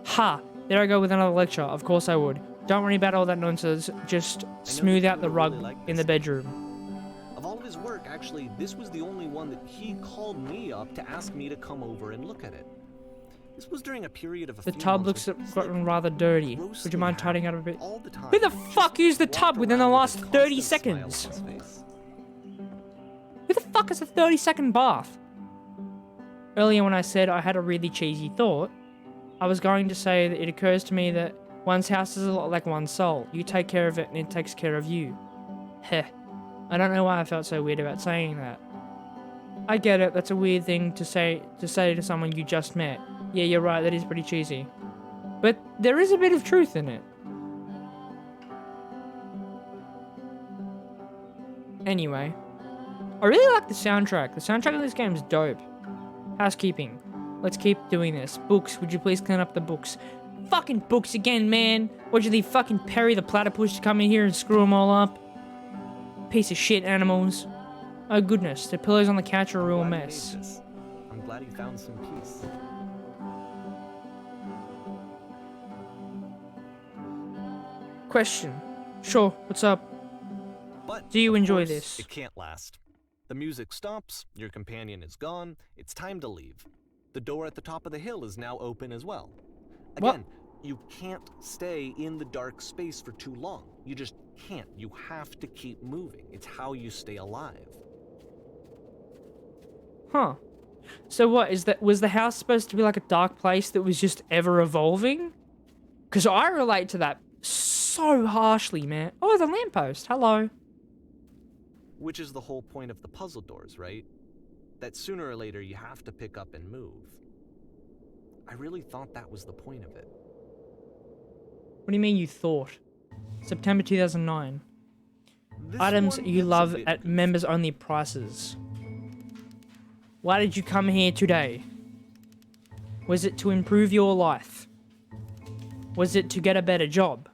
Ha! There I go with another lecture. Of course I would. Don't worry about all that nonsense. Just smooth out the rug in the bedroom. Of all of his work, actually, this was the only one that he called me up to ask me to come over and look at it. This was during a period of a The few tub months looks where he's, gotten rather dirty. Would roasting you mind hot tidying up a bit? all the time. Who the Just fuck used the walked tub within the around with a last 30 constant smile on seconds? his face. Who the fuck is a 30-second bath? Earlier when I said I had a really cheesy thought, I was going to say that it occurs to me that one's house is a lot like one's soul. You take care of it and it takes care of you. Heh. I don't know why I felt so weird about saying that. I get it, that's a weird thing to say to someone you just met. Yeah, you're right, that is pretty cheesy. But there is a bit of truth in it. Anyway. I really like the soundtrack. The soundtrack of this game is dope. Housekeeping. Let's keep doing this. Books. Would you please clean up the books? Fucking books again, man. What'd you leave fucking Perry the platypus to come in here and screw them all up? Piece of shit animals. Oh goodness, the pillows on the couch are a real I'm glad he mess. made this. I'm glad he found some peace. Question. Sure, what's up? But Do you of enjoy course, this? It can't last. The music stops, your companion is gone, it's time to leave. The door at the top of the hill is now open as well. What? Again, you can't stay in the dark space for too long. You just can't. You have to keep moving. It's how you stay alive. Huh. So what, was the house supposed to be like a dark place that was just ever evolving? Because I relate to that so harshly, man. Oh, the lamppost. Hello. Which is the whole point of the puzzle doors, right? That sooner or later you have to pick up and move. I really thought that was the point of it. What do you mean you thought? September 2009. This Items one you gets a love bit at goofy. members only prices. Why did you come here today? Was it to improve your life? Was it to get a better job?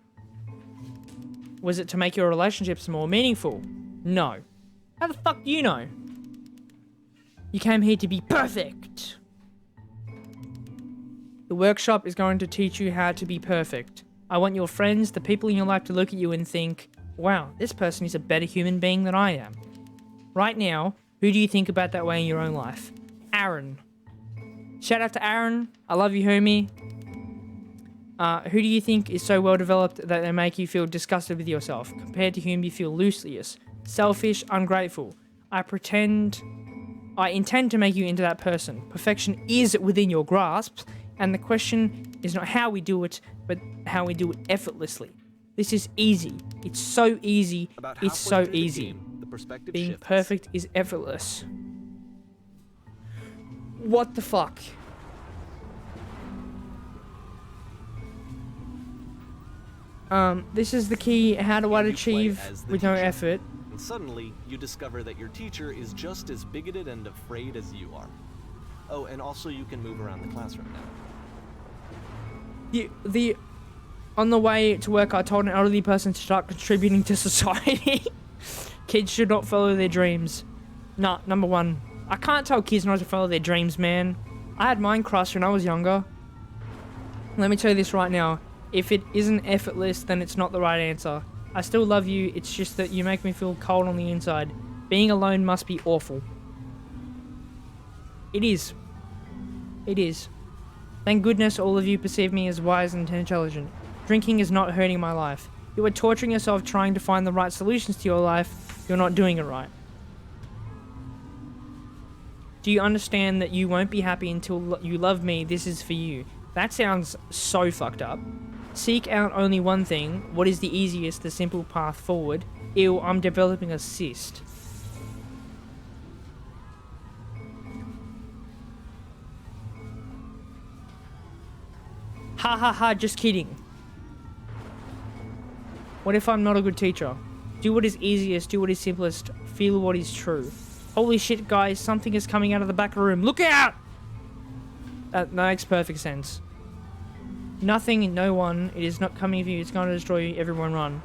Was it to make your relationships more meaningful? No. How the fuck do you know? You came here to be perfect. The workshop is going to teach you how to be perfect. I want your friends, the people in your life, to look at you and think, wow, this person is a better human being than I am. Right now, who do you think about that way in your own life? Aaron. Shout out to Aaron. I love you, homie. Who do you think is so well developed that they make you feel disgusted with yourself, compared to whom you feel looseliest, selfish, ungrateful? I intend to make you into that person. Perfection is within your grasp, and the question is not how we do it, but how we do it effortlessly. This is easy. It's so easy. About It's halfway so through the easy. game, the perspective Being shifts. perfect is effortless. What the fuck? This is the key. How do I And you play achieve as the with no teacher. effort? And suddenly, you discover that your teacher is just as bigoted and afraid as you are. Oh, and also you can move around the classroom now. On the way to work, I told an elderly person to start contributing to society. Kids should not follow their dreams. Nah, number one, I can't tell kids not to follow their dreams, man. I had Minecraft when I was younger. Let me tell you this right now. If it isn't effortless, then it's not the right answer. I still love you, it's just that you make me feel cold on the inside. Being alone must be awful. It is. It is. Thank goodness all of you perceive me as wise and intelligent. Drinking is not hurting my life. You are torturing yourself trying to find the right solutions to your life. You're not doing it right. Do you understand that you won't be happy until you love me? This is for you. That sounds so fucked up. Seek out only one thing. What is the easiest, the simple path forward? Ew, I'm developing a cyst. Ha ha ha, just kidding. What if I'm not a good teacher? Do what is easiest, do what is simplest, feel what is true. Holy shit, guys, something is coming out of the back of the room. Look out! That makes perfect sense. Nothing, no one, it is not coming for you, it's going to destroy you, everyone run.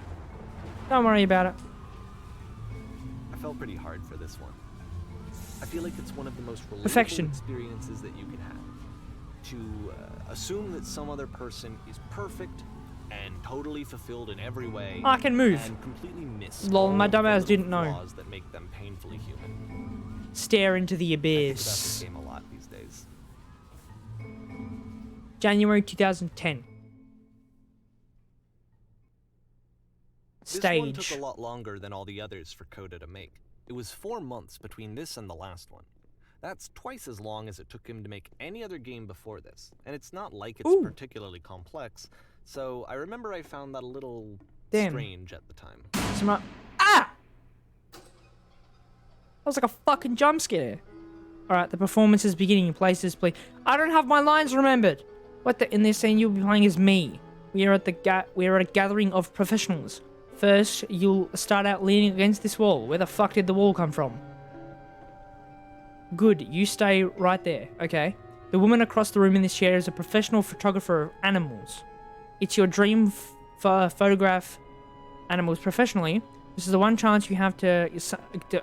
Don't worry about it. I felt pretty hard for this one. I feel like it's one of the most relatable Perfection. experiences that you can have. To assume that some other person is perfect and totally fulfilled in every way. I can move. And completely miss Lol, my all the dumbass little didn't know. flaws that make them painfully human. Stare into the I think about abyss. this game a lot these days. January 2010. This one Stage. took a lot longer than all the others for Coda to make. It was 4 months between this and the last one. That's twice as long as it took him to make any other game before this, and it's not like it's Ooh. particularly complex, so I remember I found that a little Damn. strange at the time. Ah! That was like a fucking jump scare. Alright, the performance is beginning. Places, please. I don't have my lines remembered. What the? In this scene, you'll be playing as me. We are at a gathering of professionals. First, you'll start out leaning against this wall. Where the fuck did the wall come from? Good, you stay right there, okay? The woman across the room in this chair is a professional photographer of animals. It's your dream photograph animals professionally. This is the one chance you have to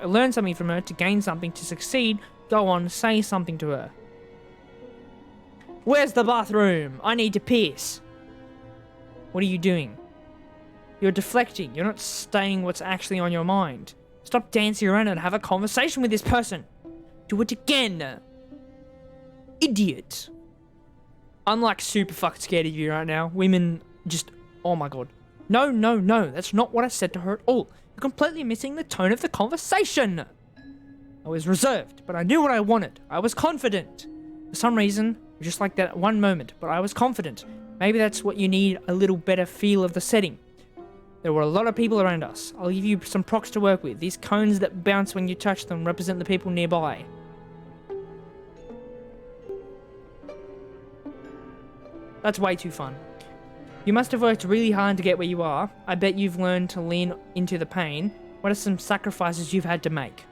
learn something from her, to gain something, to succeed. Go on, say something to her. Where's the bathroom? I need to piss. What are you doing? You're deflecting. You're not saying what's actually on your mind. Stop dancing around and have a conversation with this person. Do it again. Idiot. I'm like super fucking scared of you right now. Women just, oh my god. No, no, no. That's not what I said to her at all. You're completely missing the tone of the conversation. I was reserved, but I knew what I wanted. I was confident. For some reason, just like that one moment, but I was confident. Maybe that's what you need, a little better feel of the setting. There were a lot of people around us. I'll give you some procs to work with. These cones that bounce when you touch them represent the people nearby. That's way too fun. You must have worked really hard to get where you are. I bet you've learned to lean into the pain. What are some sacrifices you've had to make?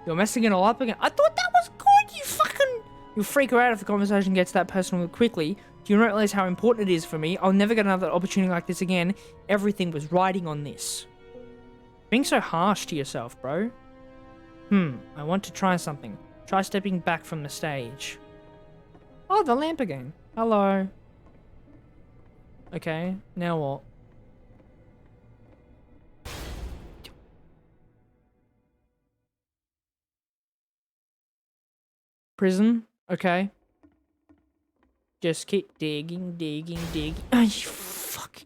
You're messing it all up again. I thought that was good, you fucking... You'll freak her out if the conversation gets that personal quickly. Do you not realize how important it is for me? I'll never get another opportunity like this again. Everything was riding on this. Being so harsh to yourself, bro. I want to try something. Try stepping back from the stage. Oh, the lamp again. Hello. Okay, now what? Prison? Okay. Just keep digging. Oh, you fuck.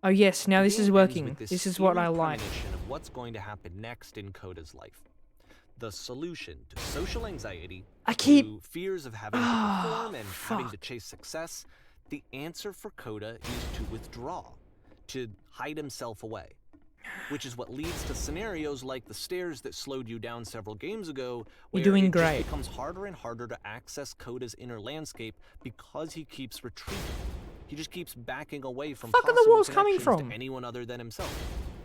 Oh yes, now this is working. This is what I like. Of what's going to happen next in Coda's life. The solution to social anxiety, to fears of having to perform and having to chase success, the answer for Coda is to withdraw, to hide himself away. Which is what leads to scenarios like the stairs that slowed you down several games ago, where You're doing it great. just becomes harder and harder to access Coda's inner landscape because he keeps retreating. He just keeps backing away from Fuck are the possible walls coming connections from? to anyone other than himself.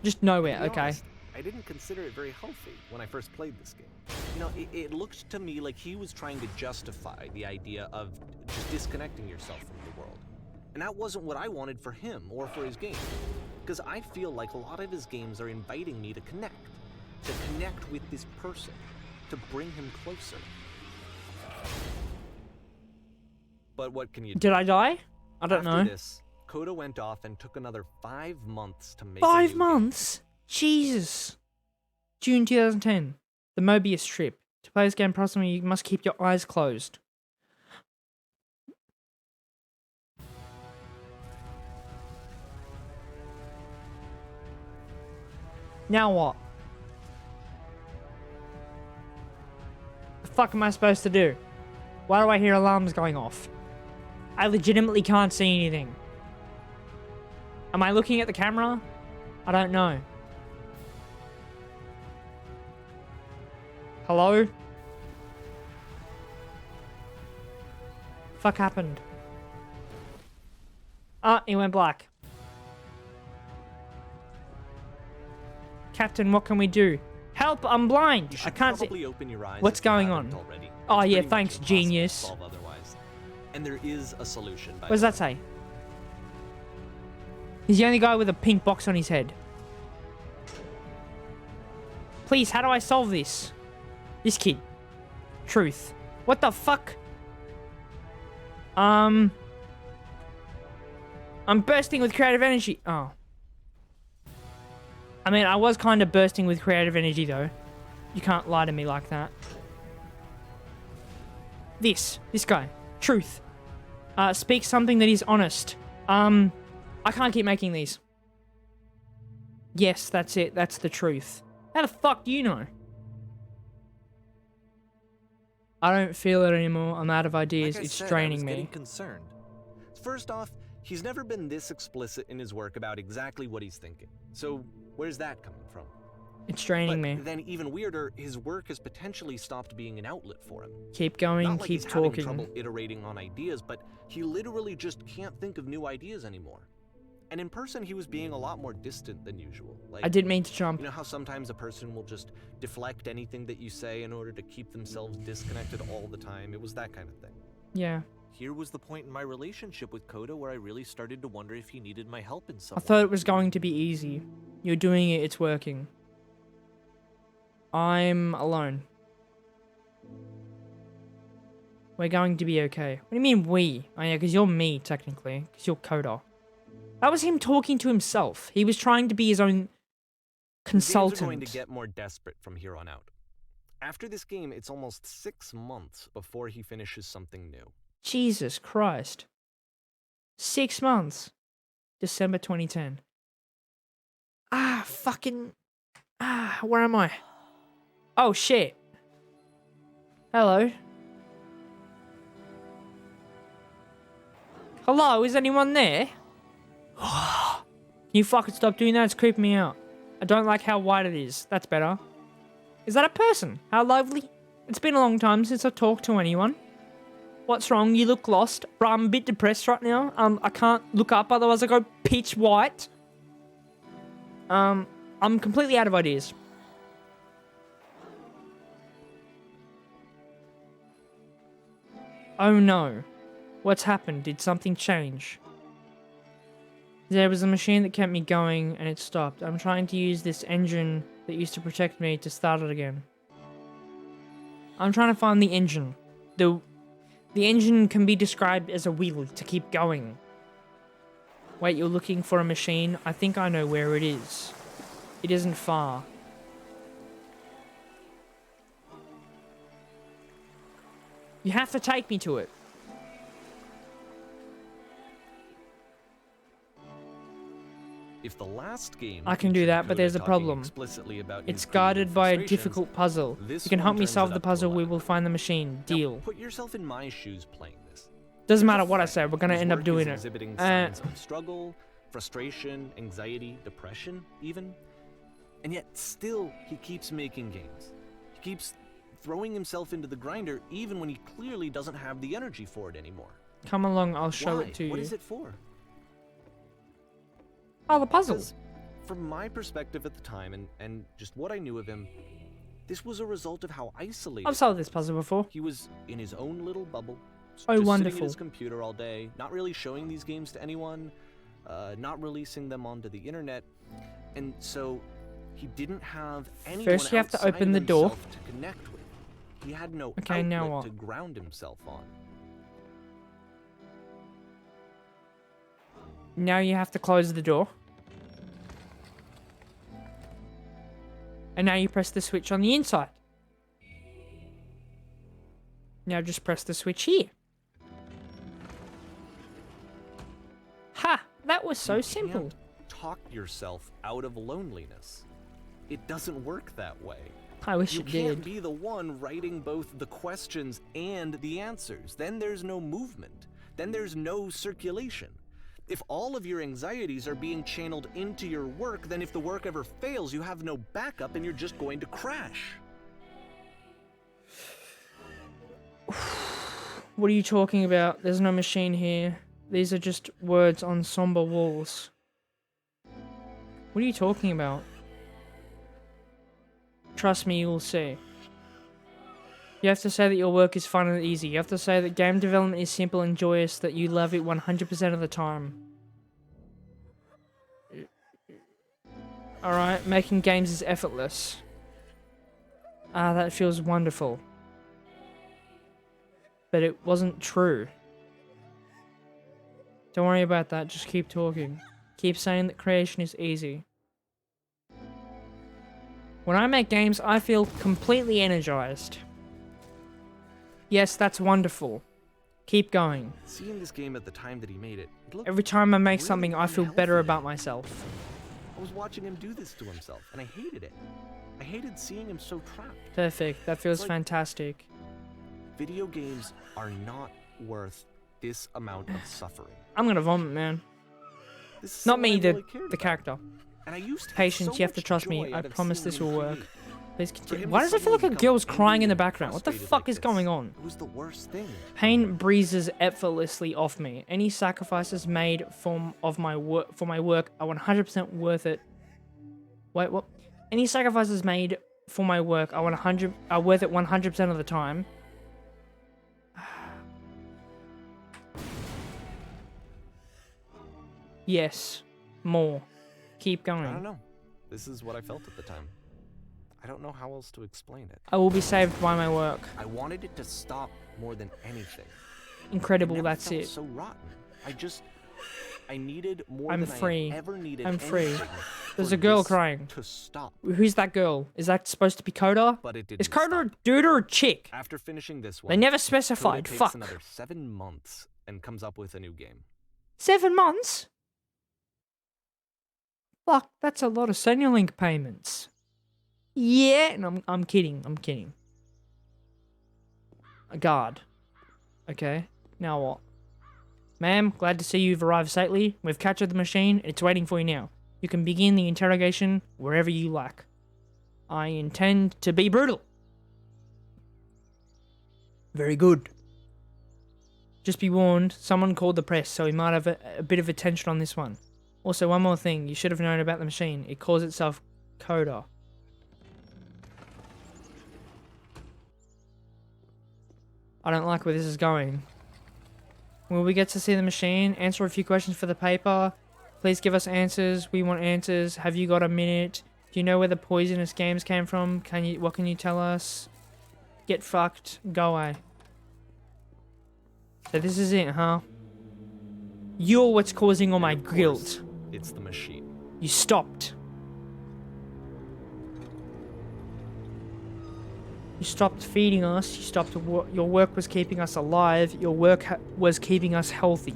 Just nowhere, To be okay. honest, I didn't consider it very healthy when I first played this game. You know, it looked to me like he was trying to justify the idea of just disconnecting yourself from the world. And that wasn't what I wanted for him or for his game. Because I feel like a lot of his games are inviting me to connect with this person, to bring him closer. But what can you do? Did I die? I don't know. After this, Coda went off and took another 5 months to make 5 a new months? Jesus. June 2010. The Mobius trip. To play this game properly, you must keep your eyes closed. Now what? The fuck am I supposed to do? Why do I hear alarms going off? I legitimately can't see anything. Am I looking at the camera? I don't know. Hello? Fuck happened? Ah, he went black. Captain, what can we do? Help, I'm blind. You I should can't see. probably open your eyes What's if you going haven't on? already. Oh, It's yeah, pretty much thanks, impossible to genius. solve otherwise. And there is a solution. What does that say? He's the only guy with a pink box on his head. Please, how do I solve this? This kid. Truth. What the fuck? I'm bursting with creative energy. Oh. I mean, I was kind of bursting with creative energy, though. You can't lie to me like that. This guy. Truth. Speak something that is honest. I can't keep making these. Yes, that's it. That's the truth. How the fuck do you know? I don't feel it anymore. I'm out of ideas. Like I It's said, draining I was me. getting concerned. First off, he's never been this explicit in his work about exactly what he's thinking. So where's that coming from? It's draining me. But then even weirder, his work has potentially stopped being an outlet for him. Keep going, Not like keep he's having talking. trouble iterating on ideas, but he literally just can't think of new ideas anymore. And in person, he was being a lot more distant than usual. Like, I didn't mean to jump. you know how sometimes a person will just deflect anything that you say in order to keep themselves disconnected all the time? It was that kind of thing. Yeah. Here was the point in my relationship with Coda where I really started to wonder if he needed my help in some I way. thought it was going to be easy. You're doing it, it's working. I'm alone. We're going to be okay. What do you mean we? Oh yeah, because you're me, technically. Because you're Coda. That was him talking to himself. He was trying to be his own consultant. Games are going to get more desperate from here on out. After this game, it's almost 6 months before he finishes something new. Jesus Christ. 6 months. December 2010. Where am I? Oh, shit. Hello. Hello, is anyone there? Can you fucking stop doing that? It's creeping me out. I don't like how white it is. That's better. Is that a person? How lovely. It's been a long time since I've talked to anyone. What's wrong? You look lost. Bro, I'm a bit depressed right now. I can't look up, otherwise I go pitch white. I'm completely out of ideas. Oh no. What's happened? Did something change? There was a machine that kept me going and it stopped. I'm trying to use this engine that used to protect me to start it again. I'm trying to find the engine. The engine can be described as a wheel to keep going. Wait, you're looking for a machine? I think I know where it is. It isn't far. You have to take me to it. If the last game I can do featured that, but Coda there's a talking problem. explicitly about It's his creative guarded by a frustrations, difficult puzzle. this You can one help me turns solve it the up to puzzle, we 11. will find the machine. Now, Deal. put yourself in my shoes playing this. Doesn't Here's matter a what I friend say, we're gonna whose end up work doing is it. exhibiting signs of struggle, frustration, anxiety, depression, even. And yet, still, he keeps making games. He keeps throwing himself into the grinder, even when he clearly doesn't have the energy for it anymore. Come along, I'll show Why? it to you. What is it for? Oh, the puzzle. 'Cause From my perspective at the time, and just what I knew of him, this was a result of how isolated I've solved this puzzle before. he was in his own little bubble. Oh, just wonderful. sitting at his computer all day, not really showing these games to anyone, not releasing them onto the internet, and so he didn't have anyone First you have to outside open of the door. himself to connect with. He had no Okay, now outlet what? to ground himself on. Now you have to close the door. And now you press the switch on the inside. Now just press the switch here. Ha! That was so You simple. can't talk yourself out of loneliness. It doesn't work that way. I wish You it can't did. be the one writing both the questions and the answers. Then there's no movement. Then there's no circulation. If all of your anxieties are being channeled into your work, then if the work ever fails, you have no backup and you're just going to crash. What are you talking about? There's no machine here. These are just words on somber walls. What are you talking about? Trust me, you'll see. You have to say that your work is fun and easy. You have to say that game development is simple and joyous, that you love it 100% of the time. Alright, making games is effortless. Ah, that feels wonderful. But it wasn't true. Don't worry about that, just keep talking. Keep saying that creation is easy. When I make games, I feel completely energized. Yes, that's wonderful. Keep going. Seeing this game at the time that he made it, looked Every time I make really something, I feel better unhealthy. about myself. I was watching him do this to himself, and I hated it. I hated seeing him so trapped. Perfect, that feels Like- fantastic. Video games are not worth this amount of suffering. I'm gonna vomit, man. This is Not someone me, I the really cared about. character. And I used to get Patience, so you have to much trust me. joy I out of promise seeing this him will work. create. Please For continue. him Why to does it feel like a suddenly girl's become crying in the angry and background? What the frustrated fuck like is this, going on? It was the worst thing. Pain breezes effortlessly off me. Any sacrifices made for my work are 100% worth it. Wait, what? Any sacrifices made for my work are worth it 100% of the time. Yes, more. Keep I don't going. know. This is what I felt at the time. I don't know how else to explain it. I will be saved by my work. I wanted it to stop more than anything. Incredible, It never that's felt it. so rotten. I needed more I'm than free. I had ever needed. I'm free. anything There's for a girl this crying. to stop. Who's that girl? Is that supposed to be Coda? But it didn't Is Coda a stop. dude or a chick? After finishing this one, They never Coda specified. takes Fuck. another 7 months and comes up with a new game. 7 months? Fuck, that's a lot of Senior payments. Yeah, and I'm kidding. I'm kidding. A guard. Okay, now what? Ma'am, glad to see you've arrived safely. We've captured the machine. It's waiting for you now. You can begin the interrogation wherever you like. I intend to be brutal. Very good. Just be warned, someone called the press, so we might have a bit of attention on this one. Also, one more thing, you should have known about the machine. It calls itself Coda. I don't like where this is going. Will we get to see the machine? Answer a few questions for the paper. Please give us answers. We want answers. Have you got a minute? Do you know where the poisonous games came from? What can you tell us? Get fucked. Go away. So this is it, huh? You're what's causing all my And of guilt. course, it's the machine. You stopped. You stopped feeding us. You stopped. Your work was keeping us alive. Your work was keeping us healthy.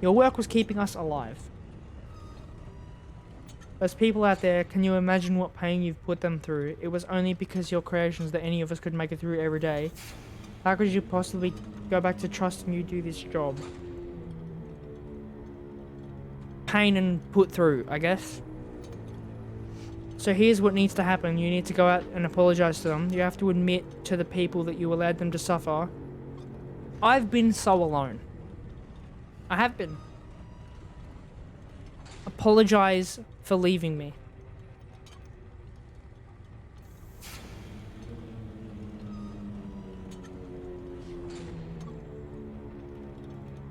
Your work was keeping us alive. Those people out there, can you imagine what pain you've put them through? It was only because your creations that any of us could make it through every day. How could you possibly go back to trusting you do this job? Pain and put through, I guess. So here's what needs to happen. You need to go out and apologize to them. You have to admit to the people that you allowed them to suffer. I've been so alone. I have been. Apologize for leaving me.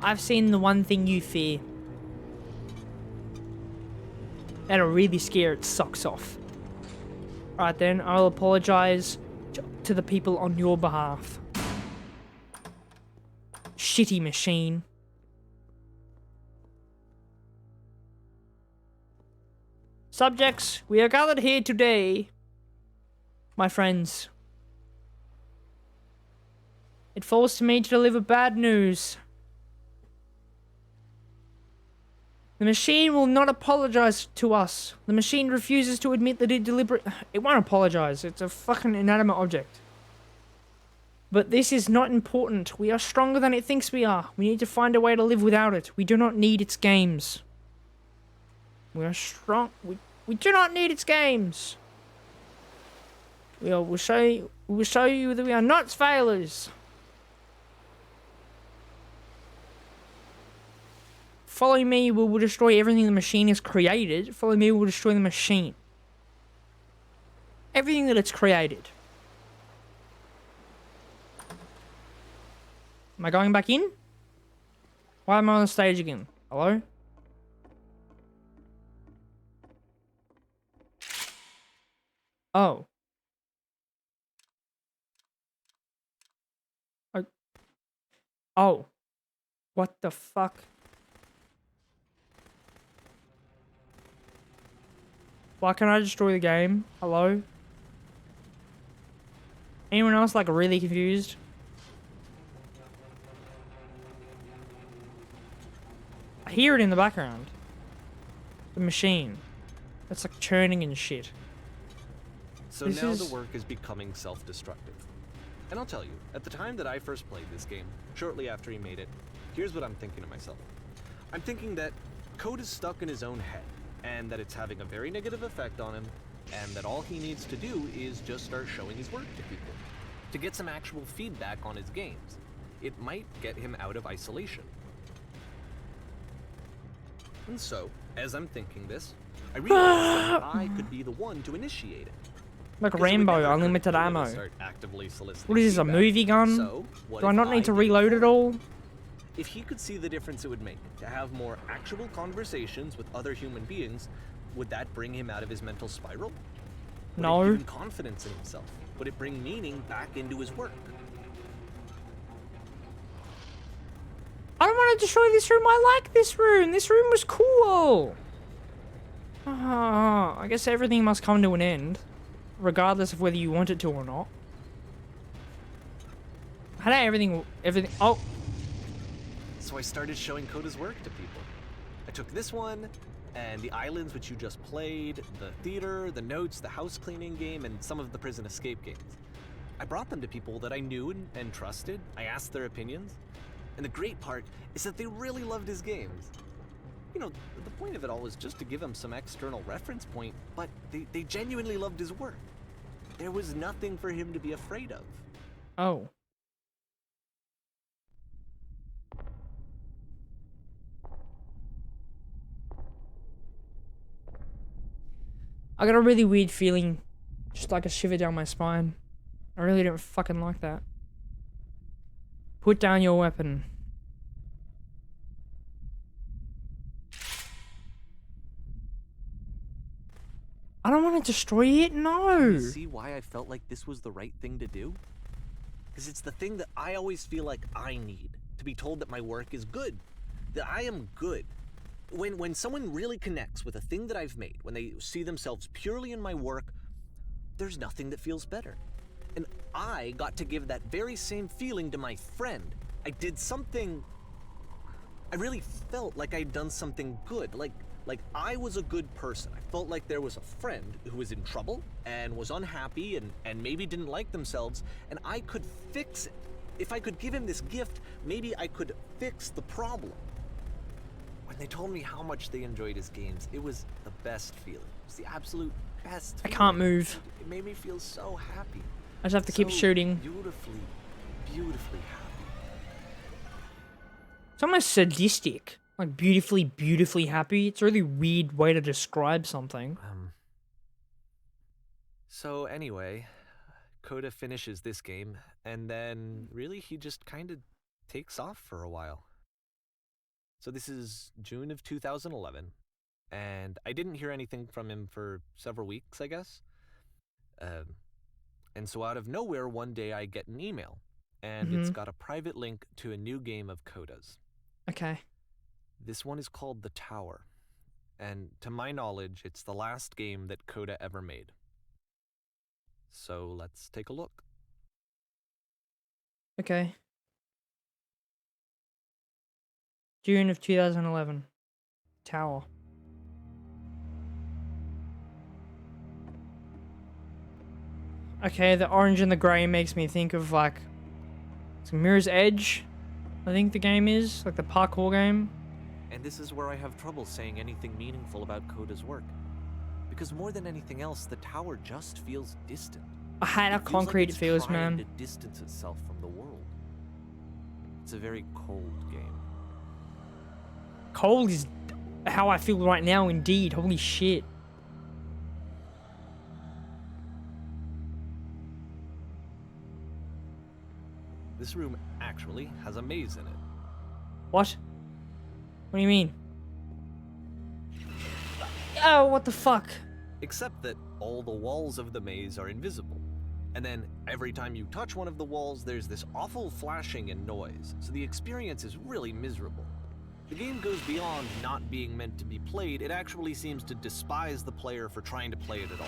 I've seen the one thing you fear. That'll really scare its socks off. Alright then, I'll apologize to the people on your behalf. Shitty machine. Subjects, we are gathered here today, my friends. It falls to me to deliver bad news. The machine will not apologize to us. The machine refuses to admit that it won't apologize. It's a fucking inanimate object. But this is not important. We are stronger than it thinks we are. We need to find a way to live without it. We do not need its games. We are strong. We do not need its games. We will show you that we are not failures. Follow me, we will destroy everything the machine has created. Follow me, we will destroy the machine. Everything that it's created. Am I going back in? Why am I on the stage again? Hello? Oh. Oh. What the fuck? Why can't I destroy the game? Hello? Anyone else like really confused? I hear it in the background. The machine. It's like churning and shit. So now the work is becoming self-destructive. And I'll tell you, at the time that I first played this game, shortly after he made it, here's what I'm thinking to myself. I'm thinking that code is stuck in his own head, and that it's having a very negative effect on him, and that all he needs to do is just start showing his work to people, to get some actual feedback on his games. It might get him out of isolation. And so, as I'm thinking this, I realized that I could be the one to initiate it. Like a Rainbow, unlimited ammo. What is this, a movie gun? So, do I not need to reload it all? If he could see the difference it would make to have more actual conversations with other human beings, would that bring him out of his mental spiral? Would No. it give him confidence in himself? Would it bring meaning back into his work? I don't want to destroy this room. I like this room. This room was cool. I guess everything must come to an end, regardless of whether you want it to or not. How did everything? Oh. So I started showing Coda's work to people. I took this one, and the islands which you just played, the theater, the notes, the house cleaning game, and some of the prison escape games. I brought them to people that I knew and trusted. I asked their opinions. And the great part is that they really loved his games. You know, the point of it all was just to give him some external reference point, but they genuinely loved his work. There was nothing for him to be afraid of. Oh. I got a really weird feeling, just like a shiver down my spine. I really don't fucking like that. Put down your weapon. I don't want to destroy it, no. You see why I felt like this was the right thing to do? Because it's the thing that I always feel like I need, to be told that my work is good, that I am good. When someone really connects with a thing that I've made, when they see themselves purely in my work, there's nothing that feels better. And I got to give that very same feeling to my friend. I did something... I really felt like I'd done something good, like I was a good person. I felt like there was a friend who was in trouble and was unhappy and maybe didn't like themselves, and I could fix it. If I could give him this gift, maybe I could fix the problem. When they told me how much they enjoyed his games, it was the best feeling. It was the absolute best feeling. I can't move. It made me feel so happy. I just have to keep shooting. Beautifully, beautifully happy. It's almost sadistic. Like beautifully, beautifully happy. It's a really weird way to describe something. So anyway, Coda finishes this game, and then really he just kind of takes off for a while. So this is June of 2011, and I didn't hear anything from him for several weeks, I guess. And so out of nowhere, one day I get an email, and it's got a private link to a new game of Coda's. Okay. This one is called The Tower, and to my knowledge, it's the last game that Coda ever made. So let's take a look. Okay. June of 2011. Tower. Okay, the orange and the grey makes me think of like Mirror's Edge. I think the game is like the parkour game. And this is where I have trouble saying anything meaningful about Coda's work. Because more than anything else, the tower just feels distant. I hate how concrete it feels, trying man. to distance itself from the world. It's a very cold game. Cold is how I feel right now, indeed. Holy shit. This room actually has a maze in it. What? What do you mean? Oh, what the fuck? Except that all the walls of the maze are invisible. And then every time you touch one of the walls, there's this awful flashing and noise, so the experience is really miserable. The game goes beyond not being meant to be played, it actually seems to despise the player for trying to play it at all.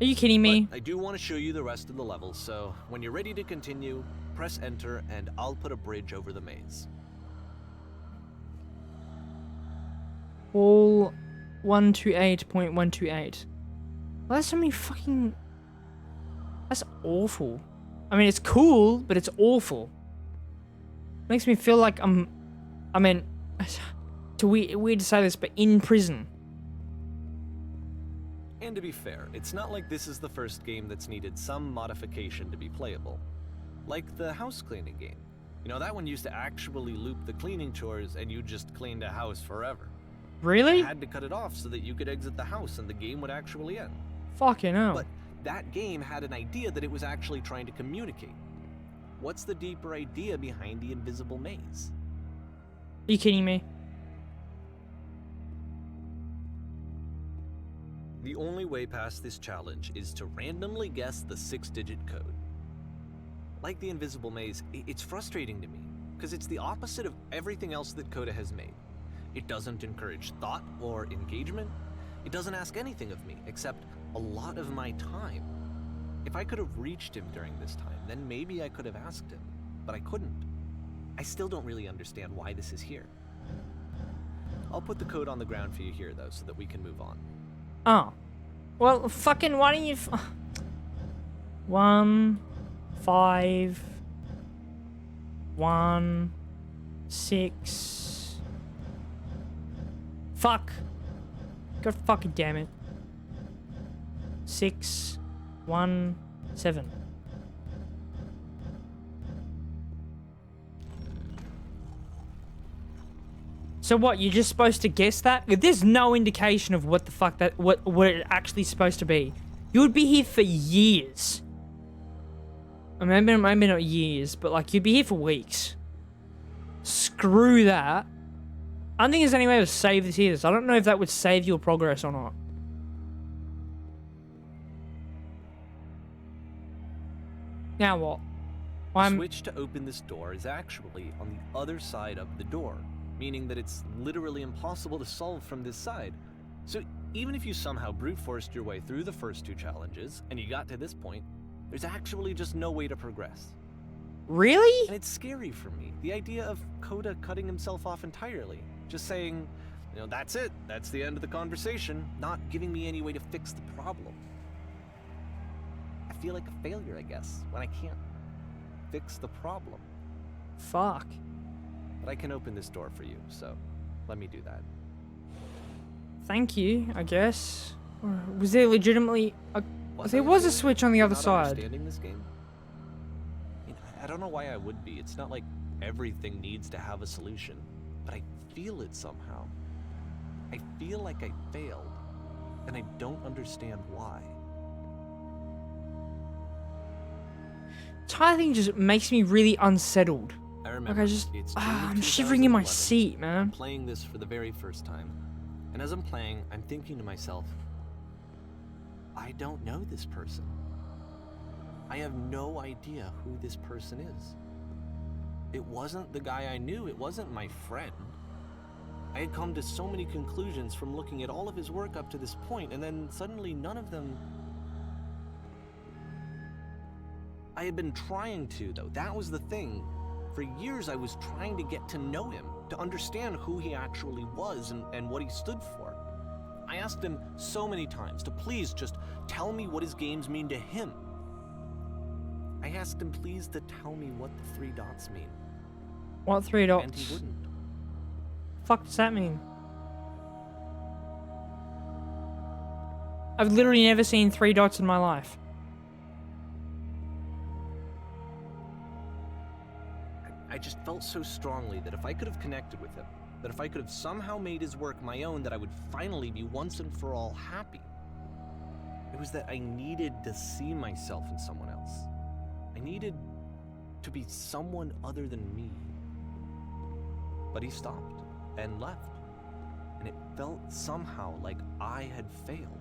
Are you kidding me? But I do want to show you the rest of the levels, so when you're ready to continue, press enter and I'll put a bridge over the maze. Wall 128.128. Well, that's so many fucking... That's awful. I mean, it's cool, but it's awful. Makes me feel like I mean, it's weird to say this, but in prison. And to be fair, it's not like this is the first game that's needed some modification to be playable. Like the house cleaning game. You know, that one used to actually loop the cleaning chores and you just cleaned a house forever. Really? You had to cut it off so that you could exit the house and the game would actually end. Fucking hell. But that game had an idea that it was actually trying to communicate. What's the deeper idea behind the invisible maze? Are you kidding me? The only way past this challenge is to randomly guess the 6-digit code. Like the invisible maze, it's frustrating to me, because it's the opposite of everything else that Coda has made. It doesn't encourage thought or engagement. It doesn't ask anything of me, except a lot of my time. If I could have reached him during this time, then maybe I could have asked him, but I couldn't. I still don't really understand why this is here. I'll put the code on the ground for you here, though, so that we can move on. Oh. Well, fucking, why don't you... 1, 5, 1, 6... Fuck. God fucking damn it. 6, 1, 7. So what, you're just supposed to guess that? There's no indication of what the fuck that, what it's actually supposed to be. You would be here for years. Or maybe not years, but like, you'd be here for weeks. Screw that. I don't think there's any way to save this either, so I don't know if that would save your progress or not. Now what? The switch to open this door is actually on the other side of the door, meaning that it's literally impossible to solve from this side. So even if you somehow brute forced your way through the first 2 challenges, and you got to this point, there's actually just no way to progress. Really? And it's scary for me, the idea of Coda cutting himself off entirely. Just saying, you know, that's it, that's the end of the conversation, not giving me any way to fix the problem. I feel like a failure, I guess, when I can't fix the problem. Fuck. But I can open this door for you, so let me do that. Thank you, I guess. Or was there legitimately a... There was a switch on the other side. Understanding this game? I don't know why I would be. It's not like everything needs to have a solution. But I feel it somehow. I feel like I failed, and I don't understand why. Entire thing just makes me really unsettled. I Like remember, it's June I'm of shivering in my 2011. seat, I'm man. playing this for the very first time, and as I'm playing, I'm thinking to myself, I don't know this person. I have no idea who this person is. It wasn't the guy I knew, it wasn't my friend. I had come to so many conclusions from looking at all of his work up to this point, and then suddenly none of them... I had been trying to, though. That was the thing. For years I was trying to get to know him, to understand who he actually was and what he stood for. I asked him so many times to please just tell me what his games mean to him. I asked him please to tell me what the 3 dots mean. What 3 And he dots? wouldn't. Fuck does that mean? I've literally never seen 3 dots in my life. I just felt so strongly that if I could have connected with him, that if I could have somehow made his work my own, that I would finally be once and for all happy. It was that I needed to see myself in someone else. I needed to be someone other than me. But he stopped and left, and it felt somehow like I had failed.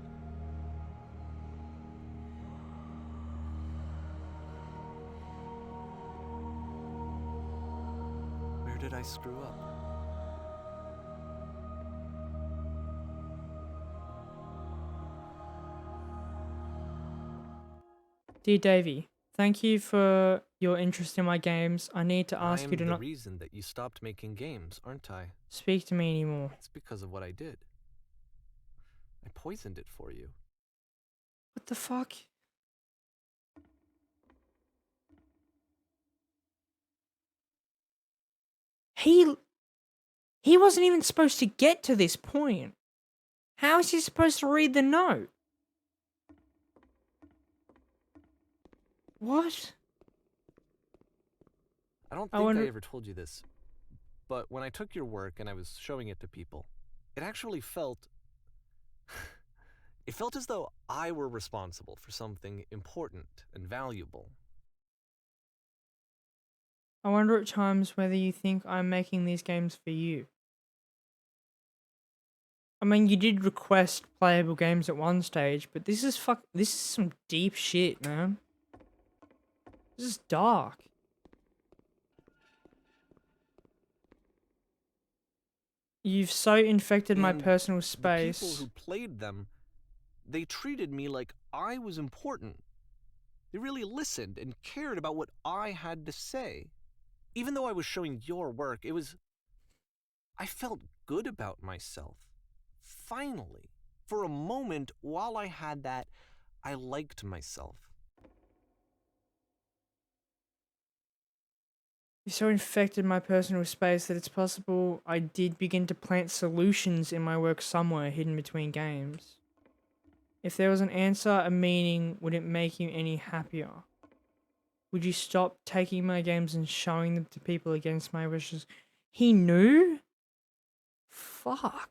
Where did I screw up? Dear Davey, thank you for your interest in my games. I need to ask you to I'm the not reason that you stopped making games, aren't I? speak to me anymore. It's because of what I did. I poisoned it for you. What the fuck? He wasn't even supposed to get to this point. How is he supposed to read the note? What? I don't I think wonder- I ever told you this, but when I took your work and I was showing it to people, it actually felt... it felt as though I were responsible for something important and valuable. I wonder at times whether you think I'm making these games for you. I mean, you did request playable games at one stage, but this is some deep shit, man. This is dark. You've so infected my And personal the people space. who played them, they treated me like I was important. They really listened and cared about what I had to say. Even though I was showing your work, I felt good about myself. Finally. For a moment, while I had that, I liked myself. You so infected my personal space that it's possible I did begin to plant solutions in my work somewhere hidden between games. If there was an answer, a meaning, would it make you any happier? Would you stop taking my games and showing them to people against my wishes? He knew? Fuck.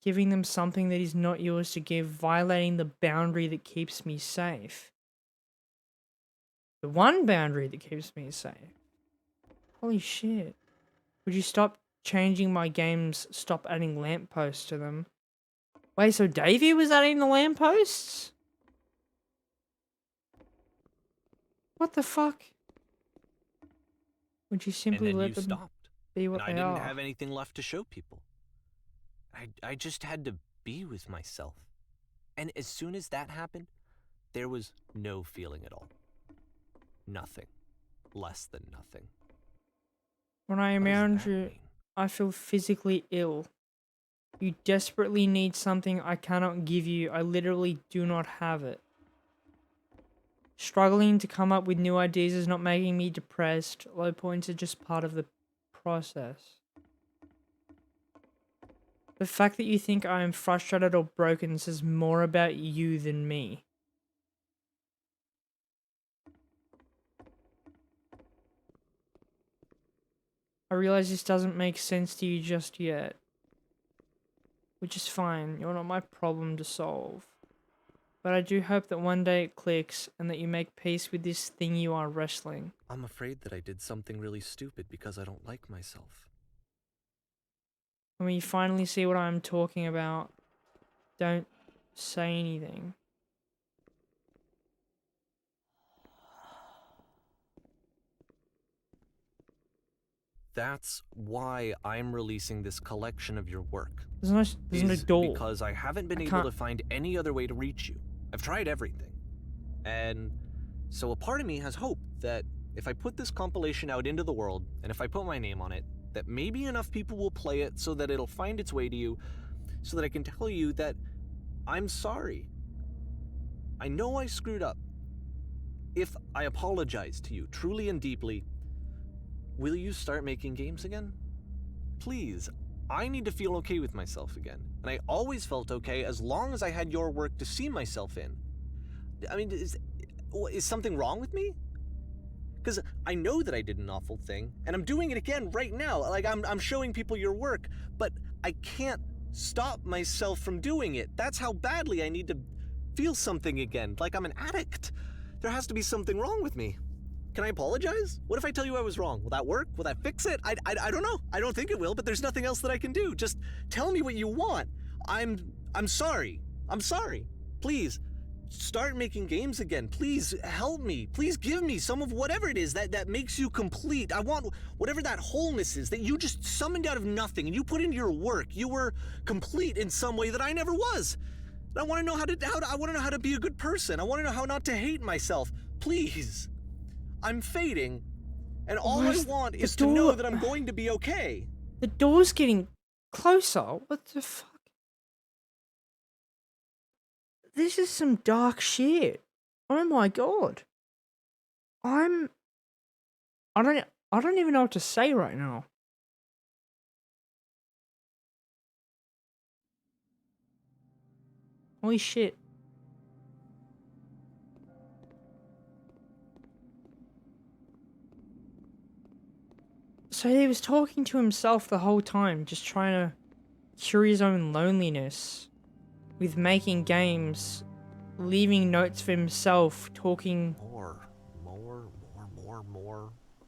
Giving them something that is not yours to give, violating the boundary that keeps me safe. The one boundary that keeps me safe. Holy shit. Would you stop changing my games, stop adding lampposts to them? Wait, so Davey was adding the lampposts? What the fuck? Would you And simply then let you them stopped. be And what I they didn't are? have anything left to show people. I just had to be with myself. And as soon as that happened, there was no feeling at all. Nothing. Less than nothing. When I am What does around that you, mean? I feel physically ill. You desperately need something I cannot give you. I literally do not have it. Struggling to come up with new ideas is not making me depressed. Low points are just part of the process. The fact that you think I am frustrated or broken says more about you than me. I realize this doesn't make sense to you just yet. Which is fine, you're not my problem to solve. But I do hope that one day it clicks and that you make peace with this thing you are wrestling. I'm afraid that I did something really stupid because I don't like myself. When you finally see what I'm talking about, don't say anything. That's why I'm releasing this collection of your work. There's no door. Because I haven't been I able can't- to find any other way to reach you. I've tried everything. And so a part of me has hope that if I put this compilation out into the world, and if I put my name on it, that maybe enough people will play it so that it'll find its way to you, so that I can tell you that I'm sorry. I know I screwed up. If I apologize to you truly and deeply, will you start making games again? Please, I need to feel okay with myself again. And I always felt okay as long as I had your work to see myself in. I mean, is something wrong with me? Because I know that I did an awful thing, and I'm doing it again right now. Like, I'm showing people your work, but I can't stop myself from doing it. That's how badly I need to feel something again, like I'm an addict. There has to be something wrong with me. Can I apologize? What if I tell you I was wrong? Will that work? Will that fix it? I don't know. I don't think it will, but there's nothing else that I can do. Just tell me what you want. I'm sorry. I'm sorry. Please, start making games again. Please help me. Please give me some of whatever it is that makes you complete. I want whatever that wholeness is that you just summoned out of nothing and you put into your work. You were complete in some way that I never was. I want to know I want to know how to be a good person. I want to know how not to hate myself. Please. I'm fading, and all I want is to know that I'm going to be okay. The door's getting closer. What the fuck? This is some dark shit. Oh my god. I don't even know what to say right now. Holy shit. So he was talking to himself the whole time, just trying to cure his own loneliness with making games, leaving notes for himself, talking More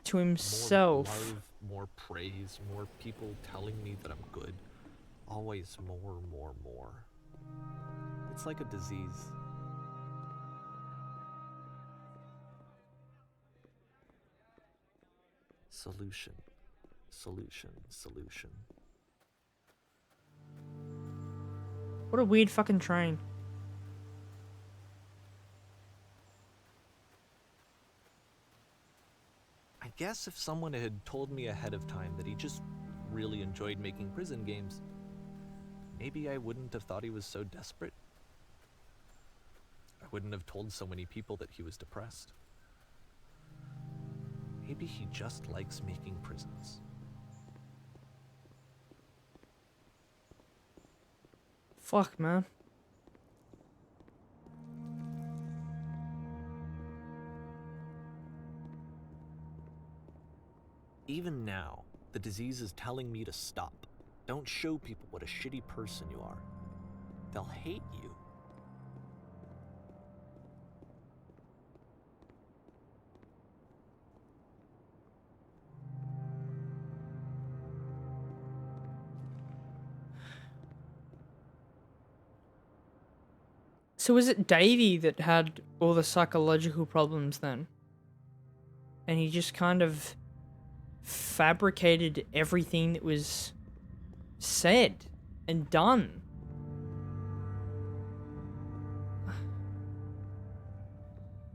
to himself. More love, more praise, more people telling me that I'm good. Always more. It's like a disease. Solution. What a weird fucking train. I guess if someone had told me ahead of time that he just really enjoyed making prison games, maybe I wouldn't have thought he was so desperate. I wouldn't have told so many people that he was depressed. Maybe he just likes making prisons. Fuck, man. Even now, the disease is telling me to stop. Don't show people what a shitty person you are. They'll hate you. So was it Davey that had all the psychological problems then? And he just kind of fabricated everything that was said and done.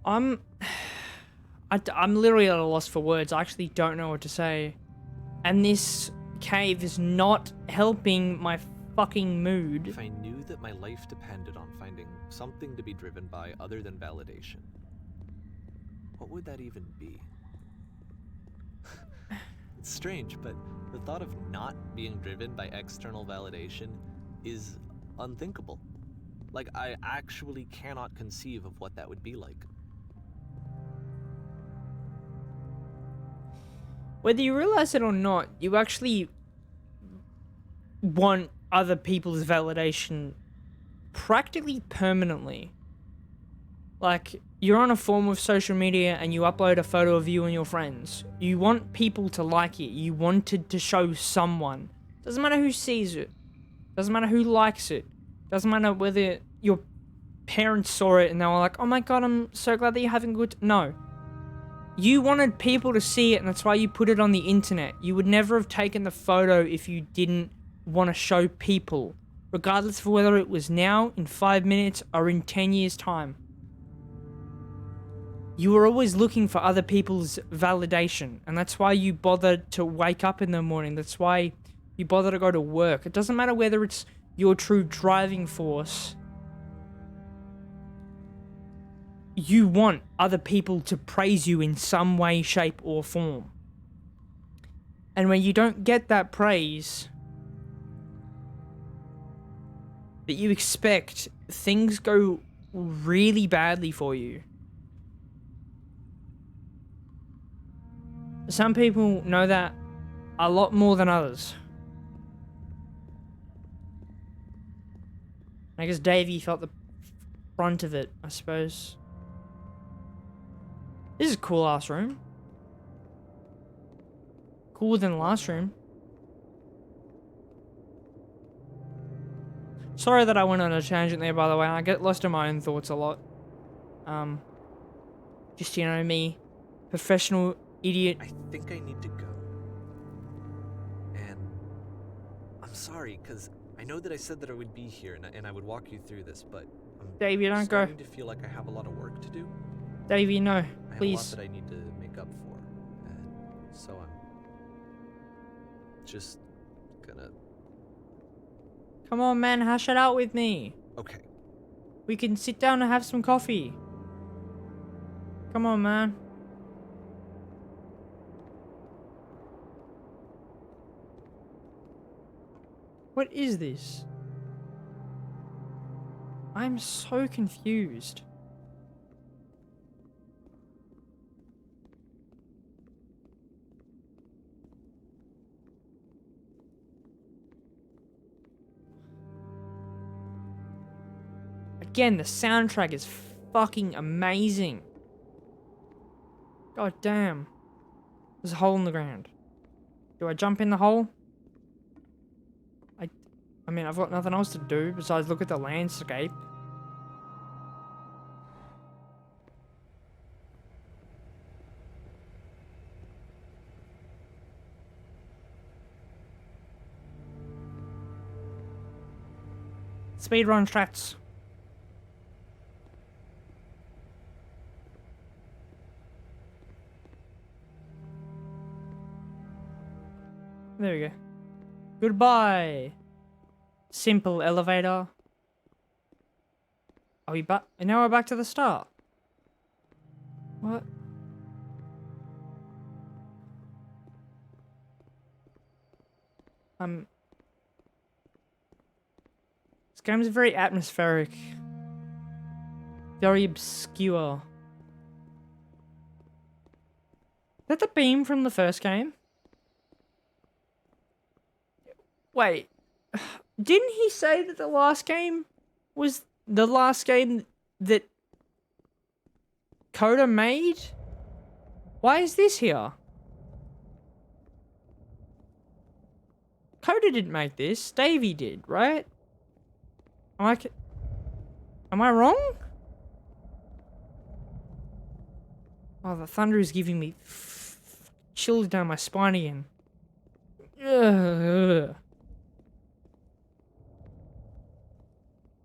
I'm literally at a loss for words. I actually don't know what to say. And this cave is not helping my fucking mood. If I knew that my life depended on finding something to be driven by other than validation, what would that even be? It's strange, but the thought of not being driven by external validation is unthinkable. Like, I actually cannot conceive of what that would be like. whether you realize it or not, you actually want other people's validation practically permanently. Like, you're on a form of social media and you upload a photo of you and your friends. You want people to like it. You wanted to show someone. Doesn't matter who sees it. Doesn't matter who likes it. Doesn't matter whether your parents saw it and they were like, oh my god, I'm so glad that you're having good... No. You wanted people to see it and that's why you put it on the internet. You would never have taken the photo if you didn't want to show people. Regardless of whether it was now, in 5 minutes, or in 10 years' time. You were always looking for other people's validation, and that's why you bothered to wake up in the morning. That's why you bother to go to work. It doesn't matter whether it's your true driving force. You want other people to praise you in some way, shape, or form. And when you don't get that praise that you expect, things go really badly for you. Some people know that a lot more than others. I guess Davey felt the brunt of it, I suppose. This is a cool ass room. Cooler than the last room. Sorry that I went on a tangent there, by the way. I get lost in my own thoughts a lot. Just, you know, me. Professional idiot. I think I need to go. And I'm sorry, because I know that I said that I would be here and I would walk you through this, but I'm Davey, don't go. starting to feel like I have a lot of work to do. Davey, no. I have a lot Please. that I need to make up for, and so I'm just gonna... Come on, man. Hash it out with me. Okay. We can sit down and have some coffee. Come on, man. What is this? I'm so confused. Again, the soundtrack is fucking amazing. God damn. There's a hole in the ground. Do I jump in the hole? I mean, I've got nothing else to do besides look at the landscape. Speedrun strats. There we go. Goodbye. Simple elevator. Are we back? And now we're back to the start. What? This game is very atmospheric. Very obscure. Is that the beam from the first game? Wait. Didn't he say that the last game was the last game that Coda made? Why is this here? Coda didn't make this. Davey did, right? Am I wrong? Oh, the thunder is giving me chills down my spine again. Ugh.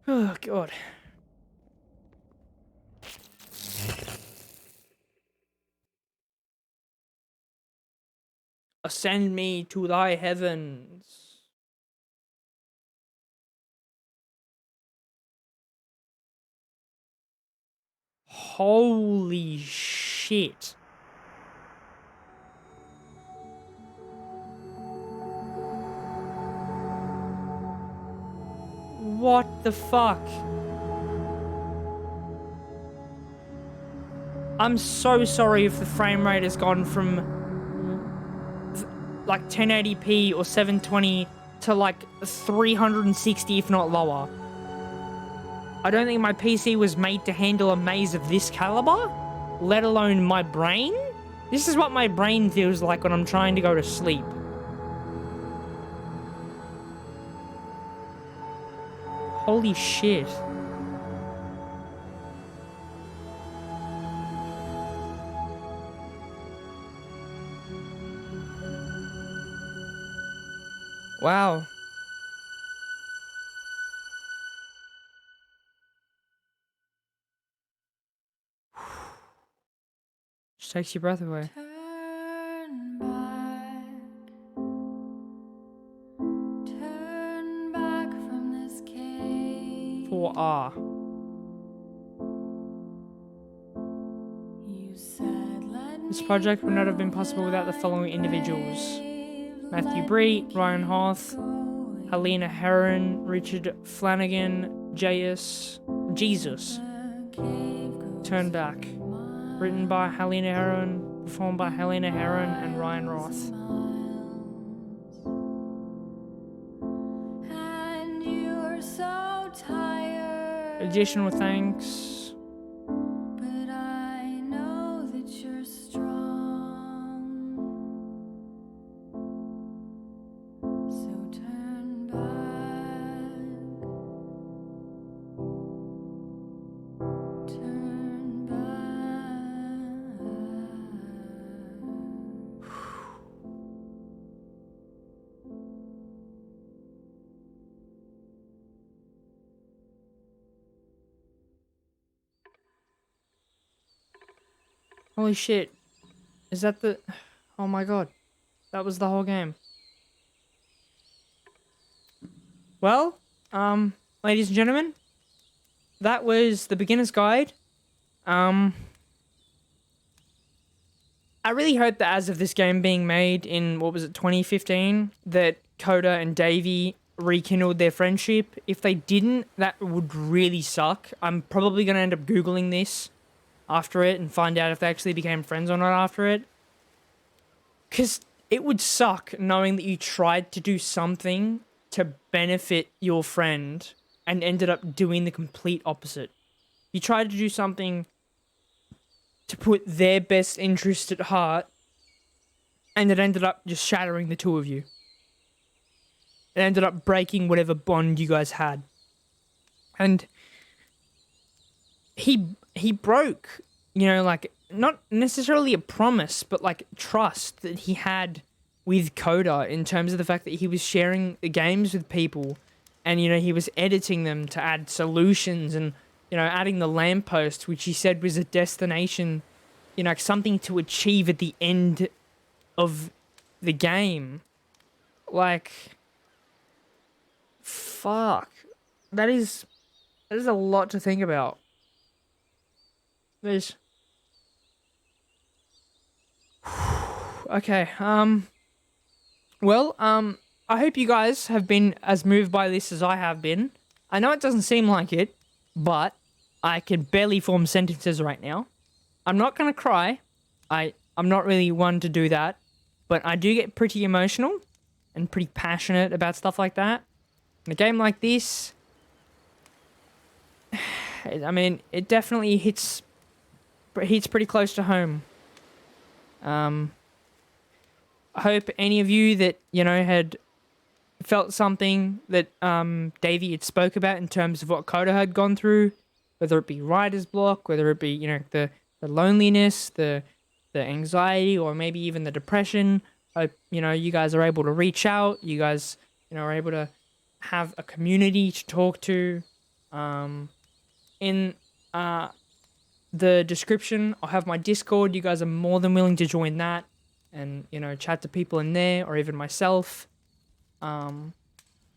Oh, God. Ascend me to thy heavens. Holy shit. What the fuck? I'm so sorry if the frame rate has gone from like 1080p or 720 to like 360, if not lower. I don't think my PC was made to handle a maze of this caliber, let alone my brain. This is what my brain feels like when I'm trying to go to sleep. Holy shit. Wow. Just takes your breath away. Turn back from this cave. 4R. You said, let This me project would not have been possible without the following individuals: Matthew Bree, Ryan Hoth, Helena Heron, Richard Flanagan, Jesus. Turn Back. Written by Helena Heron, performed by Helena Heron and Ryan Roth. And you're so tired. Additional thanks. But I know that you're strong. So turn back. Turn back. Holy shit. Is that the... Oh my god. That was the whole game. Well, ladies and gentlemen, that was the beginner's guide. I really hope that as of this game being made in, what was it, 2015, that Coda and Davey rekindled their friendship. If they didn't, that would really suck. I'm probably going to end up Googling this after it and find out if they actually became friends or not after it. Because it would suck knowing that you tried to do something to benefit your friend and ended up doing the complete opposite. You tried to do something to put their best interest at heart, and it ended up just shattering the two of you. It ended up breaking whatever bond you guys had. And he broke, you know, like, not necessarily a promise, but like trust that he had with Coda in terms of the fact that he was sharing the games with people, and, you know, he was editing them to add solutions and, you know, adding the lamppost, which he said was a destination, you know, something to achieve at the end of the game. Like, fuck. That is a lot to think about. There's... Okay, well, I hope you guys have been as moved by this as I have been. I know it doesn't seem like it, but I can barely form sentences right now. I'm not gonna cry. I'm not really one to do that, but I do get pretty emotional and pretty passionate about stuff like that. In a game like this, I mean, it definitely hits pretty close to home. I hope any of you that, you know, had felt something that Davey had spoke about in terms of what Coda had gone through, whether it be writer's block, whether it be, you know, the loneliness, the anxiety, or maybe even the depression. I hope, you know, you guys are able to reach out. You guys, you know, are able to have a community to talk to. In the description, I'll have my Discord. You guys are more than willing to join that and, you know, chat to people in there, or even myself. I'm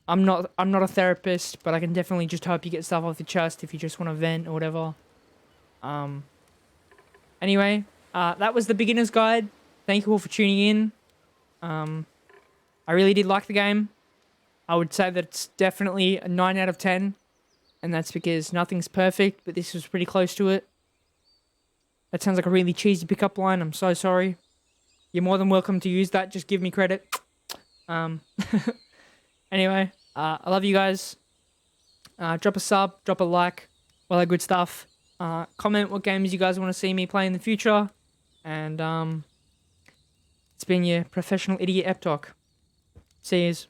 not a therapist, but I can definitely just help you get stuff off your chest if you just want to vent or whatever. Anyway, that was the beginner's guide. Thank you all for tuning in. I really did like the game. I would say that it's definitely a 9 out of 10, and that's because nothing's perfect, but this was pretty close to it. That sounds like a really cheesy pickup line. I'm so sorry. You're more than welcome to use that. Just give me credit. Um, anyway, I love you guys. Drop a sub, drop a like, all that good stuff. Comment what games you guys want to see me play in the future. And it's been your professional idiot Eptoc. See yous.